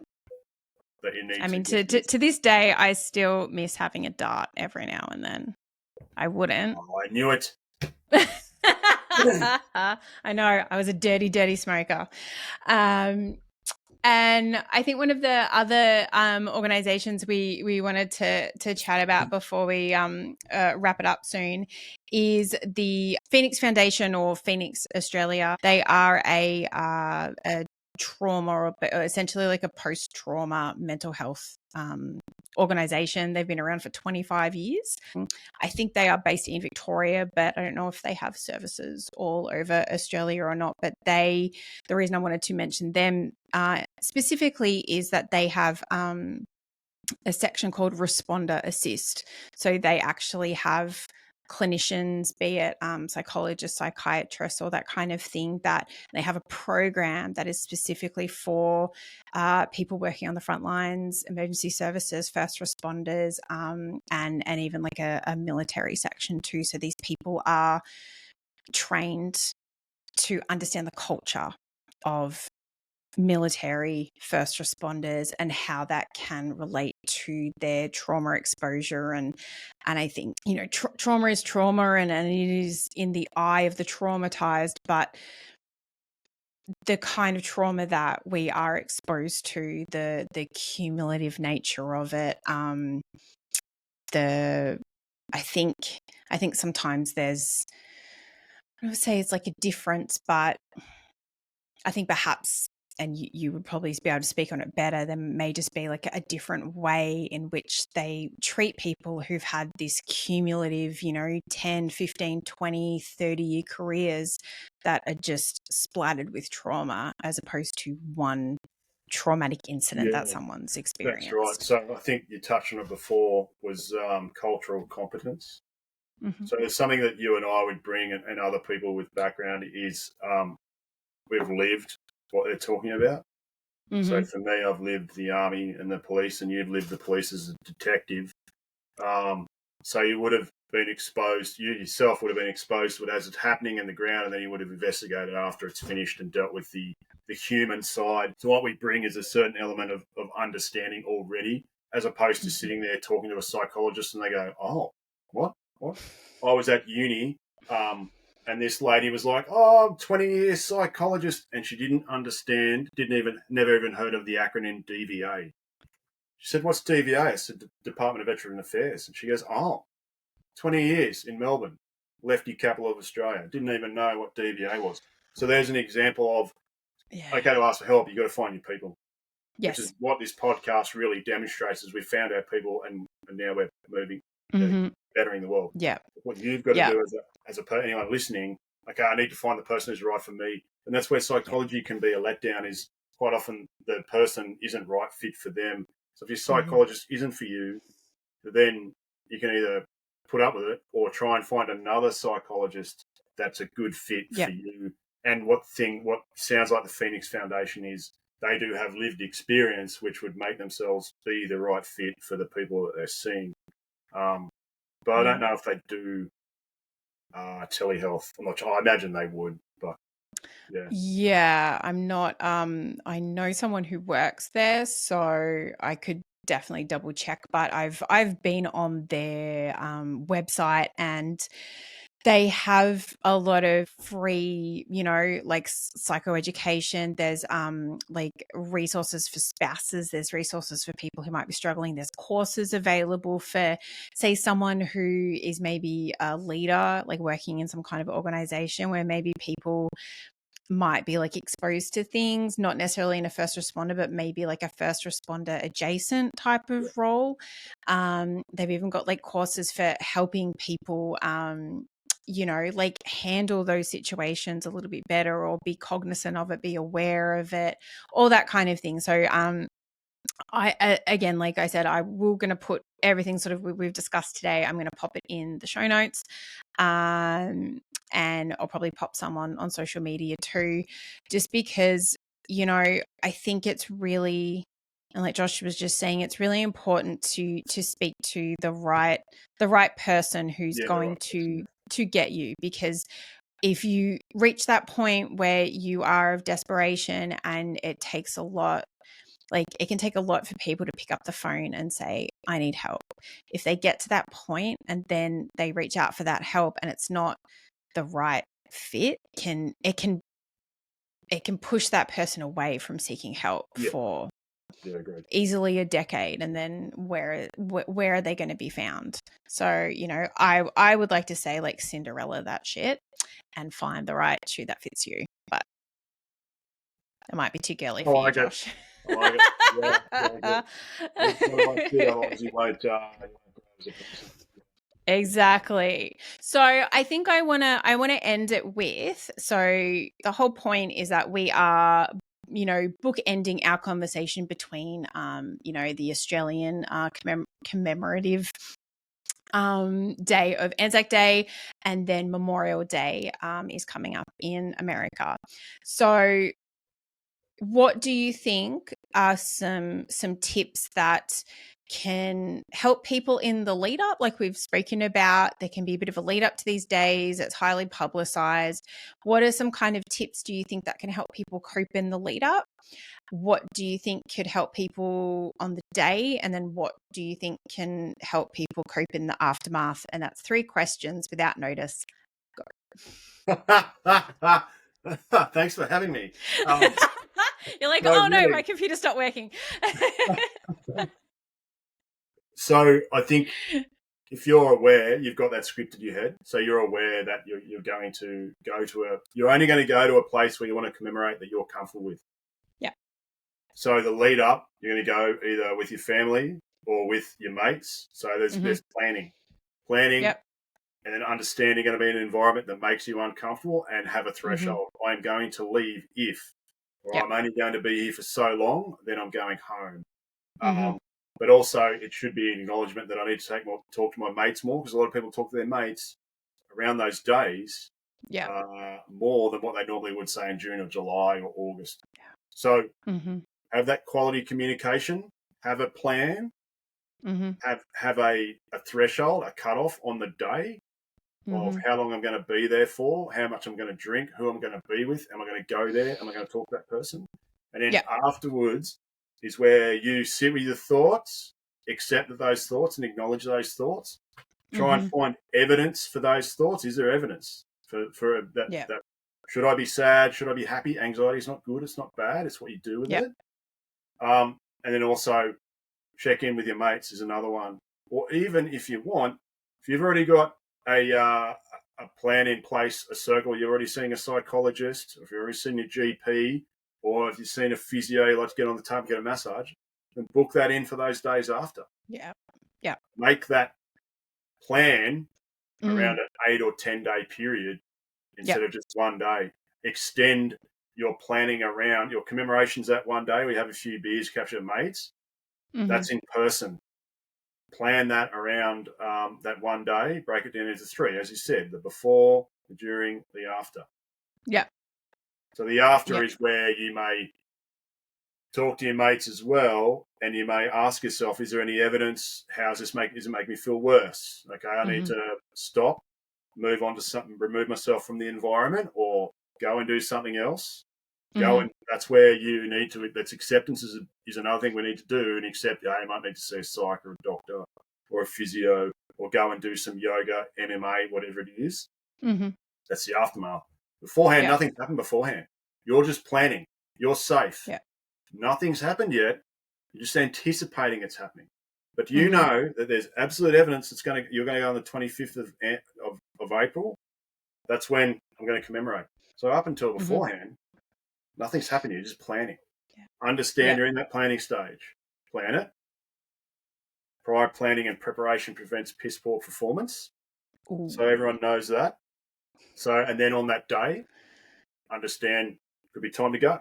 Speaker 2: you need.
Speaker 1: I mean, to this day, I still miss having a dart every now and then. I wouldn't.
Speaker 2: Oh, I knew it.
Speaker 1: I know. I was a dirty, dirty smoker. And I think one of the other organizations we wanted to chat about before we wrap it up soon is the Phoenix Foundation, or Phoenix Australia. They are a trauma, or essentially like a post-trauma mental health organization. They've been around for 25 years. I think they are based in Victoria, but I don't know if they have services all over Australia or not. But the reason I wanted to mention them specifically is that they have a section called Responder Assist. So they actually have clinicians, be it psychologists, psychiatrists, or that kind of thing, that they have a program that is specifically for people working on the front lines, emergency services, first responders, and even like a military section too. So these people are trained to understand the culture of military first responders and how that can relate to their trauma exposure. And I think, trauma is trauma, and it is in the eye of the traumatized, but the kind of trauma that we are exposed to, the cumulative nature of it, I think sometimes there's, I would say it's like a difference, but I think perhaps, and you would probably be able to speak on it better, there may just be like a different way in which they treat people who've had this cumulative, 10, 15, 20, 30-year careers that are just splattered with trauma, as opposed to one traumatic incident that someone's experienced.
Speaker 2: That's right. So I think you touched on it before, was cultural competence. So there's something that you and I would bring, and other people with background, is we've lived what they're talking about. So for me, I've lived the army and the police, and you've lived the police as a detective. So you would have been exposed, you yourself would have been exposed to it as it's happening in the ground, and then you would have investigated after it's finished and dealt with the human side. So what we bring is a certain element of understanding already, as opposed to sitting there talking to a psychologist and they go, oh, what? I was at uni, and this lady was like, I'm 20 years psychologist, and she didn't understand, never even heard of the acronym DVA. She said, what's DVA? I said, Department of Veteran Affairs. And she goes, 20 years in Melbourne, lefty capital of Australia. Didn't even know what DVA was. So there's an example of, okay, to ask for help, you've got to find your people. Yes. Which is what this podcast really demonstrates, is we found our people, and now we're moving, bettering the world.
Speaker 1: Yeah.
Speaker 2: What you've got to do as anyone listening, okay, I need to find the person who's right for me. And that's where psychology can be a letdown, is quite often the person isn't right fit for them. So if your psychologist isn't for you, then you can either put up with it or try and find another psychologist that's a good fit for you. And what sounds like the Phoenix Foundation is, they do have lived experience, which would make themselves be the right fit for the people that they're seeing. But I don't know if they do telehealth. I imagine they would, but yeah.
Speaker 1: Yeah, I'm not. I know someone who works there, so I could definitely double check. But I've been on their website, and they have a lot of free, like psychoeducation. There's like resources for spouses. There's resources for people who might be struggling. There's courses available for, say, someone who is maybe a leader, like working in some kind of organization where maybe people might be like exposed to things, not necessarily in a first responder, but maybe like a first responder adjacent type of role. They've even got like courses for helping people, like handle those situations a little bit better, or be cognizant of it, be aware of it, all that kind of thing. So, I again, like I said, we're going to put everything sort of we've discussed today. I'm going to pop it in the show notes, and I'll probably pop some on social media too, just because I think it's really And like Josh was just saying, it's really important to speak to the right person who's going to get you, because if you reach that point where you are of desperation, and it takes a lot, like it can take a lot for people to pick up the phone and say, I need help. If they get to that point and then they reach out for that help and it's not the right fit, it can push that person away from seeking help for easily a decade. And then where are they going to be found? So, you know, I would like to say, like, Cinderella that shit and find the right shoe that fits you. But it might be too girly for you, Josh.
Speaker 2: I like it. Yeah, it's one of my shit, otherwise you won't grow as a person.
Speaker 1: Exactly. So I think I want to end it with, so the whole point is that we are, you know, bookending our conversation between, you know, the Australian commemorative day of Anzac Day, and then Memorial Day is coming up in America. So what do you think are some tips that can help people in the lead up? Like we've spoken about, there can be a bit of a lead up to these days. It's highly publicized. What are some kind of tips do you think that can help people cope in the lead up? What do you think could help people on the day? And then what do you think can help people cope in the aftermath? And that's 3 questions without notice.
Speaker 2: Go. Thanks for having me.
Speaker 1: You're like, no, really. My computer stopped working.
Speaker 2: So I think if you're aware, you've got that script in your head. So you're aware that you're going to go to you're only going to go to a place where you want to commemorate that you're comfortable with.
Speaker 1: Yeah.
Speaker 2: So the lead up, you're going to go either with your family or with your mates. So there's planning,
Speaker 1: yep.
Speaker 2: and then understanding going to be in an environment that makes you uncomfortable, and have a threshold. I'm going to leave if, or I'm only going to be here for so long, then I'm going home. But also it should be an acknowledgement that I need to talk to my mates more, because a lot of people talk to their mates around those days more than what they normally would say in June or July or August. So have that quality communication, have a plan, have a threshold, a cutoff on the day of how long I'm going to be there for, how much I'm going to drink, who I'm going to be with, am I going to go there, am I going to talk to that person? And then afterwards is where you sit with your thoughts, accept those thoughts and acknowledge those thoughts. Try and find evidence for those thoughts. Is there evidence for that? Should I be sad? Should I be happy? Anxiety is not good. It's not bad. It's what you do with it. And then also check in with your mates is another one. Or even if you want, if you've already got a plan in place, a circle, you're already seeing a psychologist, or if you're already seeing your GP, or if you've seen a physio, you like to get on the tub and get a massage, then book that in for those days after.
Speaker 1: Yeah.
Speaker 2: Make that plan around an 8 or 10 day period instead of just one day. Extend your planning around your commemorations that one day. We have a few beers, capture mates. That's in person. Plan that around that one day. Break it down into 3, as you said: the before, the during, the after.
Speaker 1: Yeah.
Speaker 2: So the after is where you may talk to your mates as well, and you may ask yourself, is there any evidence? Does it make me feel worse? Okay, I need to stop, move on to something, remove myself from the environment, or go and do something else. Go and that's where you need to. That's acceptance is another thing we need to do, and accept. You might need to see a psych or a doctor or a physio, or go and do some yoga, MMA, whatever it is. That's the aftermath. Beforehand, nothing's happened beforehand. You're just planning. You're safe. Yeah. Nothing's happened yet. You're just anticipating it's happening. But you know that there's absolute evidence you're going to go on the 25th of April. That's when I'm going to commemorate. So up until beforehand, nothing's happened. You're just planning. Yeah. Understand you're in that planning stage. Plan it. Prior planning and preparation prevents piss poor performance. Ooh. So everyone knows that. So, and then on that day, understand could be time to go.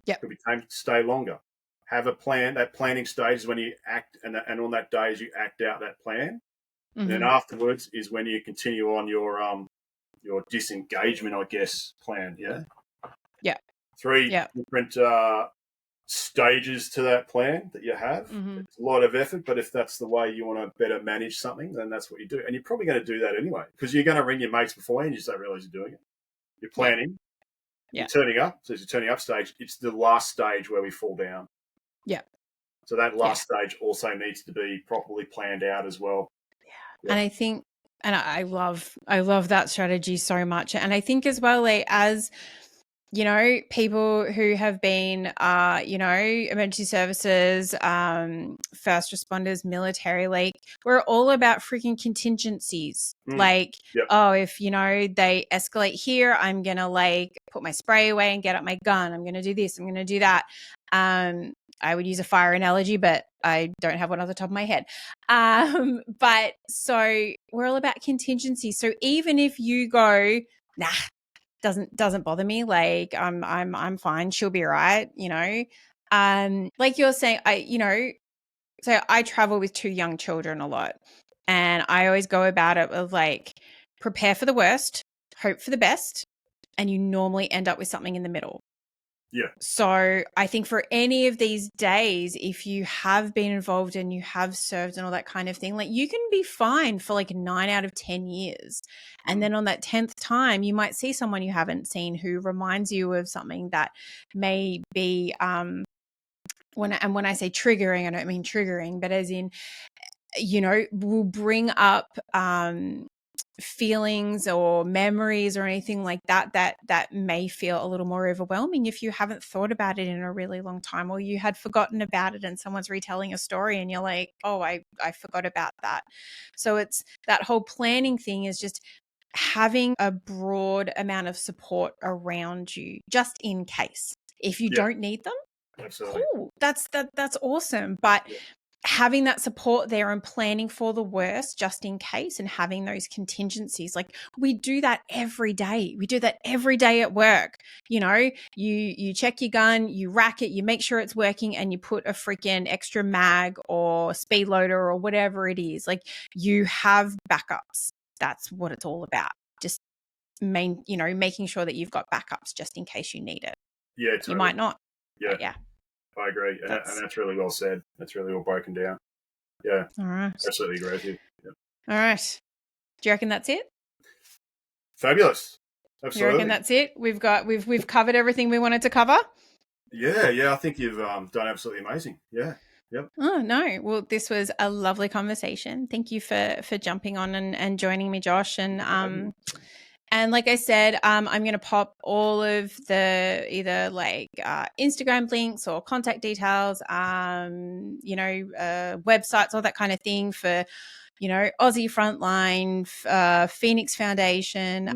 Speaker 2: Yeah. Could be time to stay longer. Have a plan. That planning stage is when you act, and on that day is you act out that plan. And then afterwards is when you continue on your disengagement, I guess, plan. Yeah. Yeah. 3 different stages to that plan that you have.
Speaker 1: Mm-hmm.
Speaker 2: It's a lot of effort, but if that's the way you want to better manage something, then that's what you do. And you're probably going to do that anyway, because you're going to ring your mates beforehand, you just don't realize you're doing it. You're planning, you're turning up. So it's your turning up stage. It's the last stage where we fall down.
Speaker 1: Yeah.
Speaker 2: So that last stage also needs to be properly planned out as well.
Speaker 1: Yeah. And I think, and I love that strategy so much. And I think as well, like, as you know, people who have been, you know, emergency services, first responders, military, like, we're all about freaking contingencies. Like, oh, if, you know, they escalate here, I'm going to like put my spray away and get up my gun. I'm going to do this. I'm going to do that. I would use a fire analogy, but I don't have one off the top of my head. But so we're all about contingency. So even if you go, nah, doesn't bother me, like I'm fine, she'll be right, you know. Like you're saying, so I travel with 2 young children a lot, and I always go about it with like, prepare for the worst, hope for the best, and you normally end up with something in the middle.
Speaker 2: Yeah.
Speaker 1: So I think for any of these days, if you have been involved and you have served and all that kind of thing, like, you can be fine for like 9 out of 10 years. And then on that 10th time, you might see someone you haven't seen who reminds you of something that may be, when I say triggering, I don't mean triggering, but as in, you know, will bring up, feelings or memories or anything like that may feel a little more overwhelming if you haven't thought about it in a really long time, or you had forgotten about it and someone's retelling a story and you're like, oh, I forgot about that. So it's that whole planning thing is just having a broad amount of support around you just in case. If you don't need them,
Speaker 2: absolutely,
Speaker 1: cool, that's awesome. But having that support there and planning for the worst just in case, and having those contingencies, like, we do that every day. We do that every day at work. You know, you check your gun, you rack it, you make sure it's working, and you put a freaking extra mag or speed loader or whatever it is. Like, you have backups. That's what it's all about. Just making sure that you've got backups just in case you need it.
Speaker 2: Yeah, totally.
Speaker 1: You might not.
Speaker 2: Yeah. I agree. And that's really well said. That's really well broken down. Yeah.
Speaker 1: All right.
Speaker 2: Absolutely agree with you. Yeah.
Speaker 1: All right. Do you reckon that's it?
Speaker 2: Fabulous. Absolutely.
Speaker 1: You reckon that's it? We've covered everything we wanted to cover?
Speaker 2: Yeah. I think you've done absolutely amazing. Yeah. Yep.
Speaker 1: Oh, no. Well, this was a lovely conversation. Thank you for jumping on and joining me, Josh. And like I said, I'm going to pop all of the either like Instagram links or contact details, websites, all that kind of thing for, you know, Aussie Frontline, Phoenix Foundation,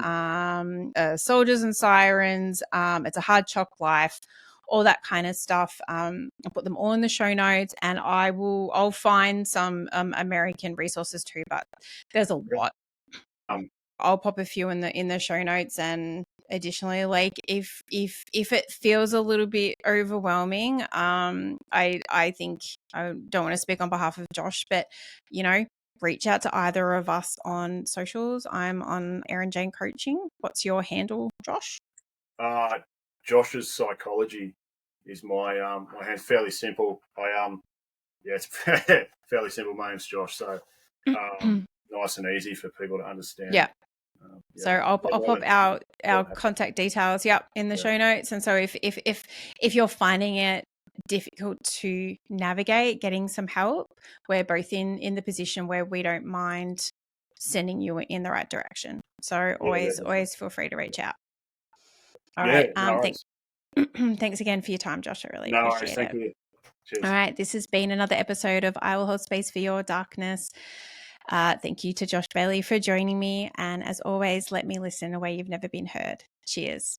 Speaker 1: Soldiers and Sirens, It's a Hard Chock Life, all that kind of stuff. I'll put them all in the show notes, and I'll find some American resources too, but there's a lot. I'll pop a few in the show notes. And additionally, like, if it feels a little bit overwhelming, I think, I don't want to speak on behalf of Josh, but, you know, reach out to either of us on socials. I'm on Erin Jane Coaching. What's your handle, Josh?
Speaker 2: Josh's Psychology is my hand. Fairly simple. It's fairly simple. My name's Josh, so nice and easy for people to understand.
Speaker 1: Yeah. So I'll pop our contact details, in the show notes. And so if you're finding it difficult to navigate getting some help, we're both in the position where we don't mind sending you in the right direction. So always feel free to reach out. All right. Thanks again for your time, Josh. I really appreciate it.
Speaker 2: Thank you. Cheers.
Speaker 1: All right. This has been another episode of I Will Hold Space for Your Darkness. Thank you to Josh Bailey for joining me. And as always, let me listen in a way you've never been heard. Cheers.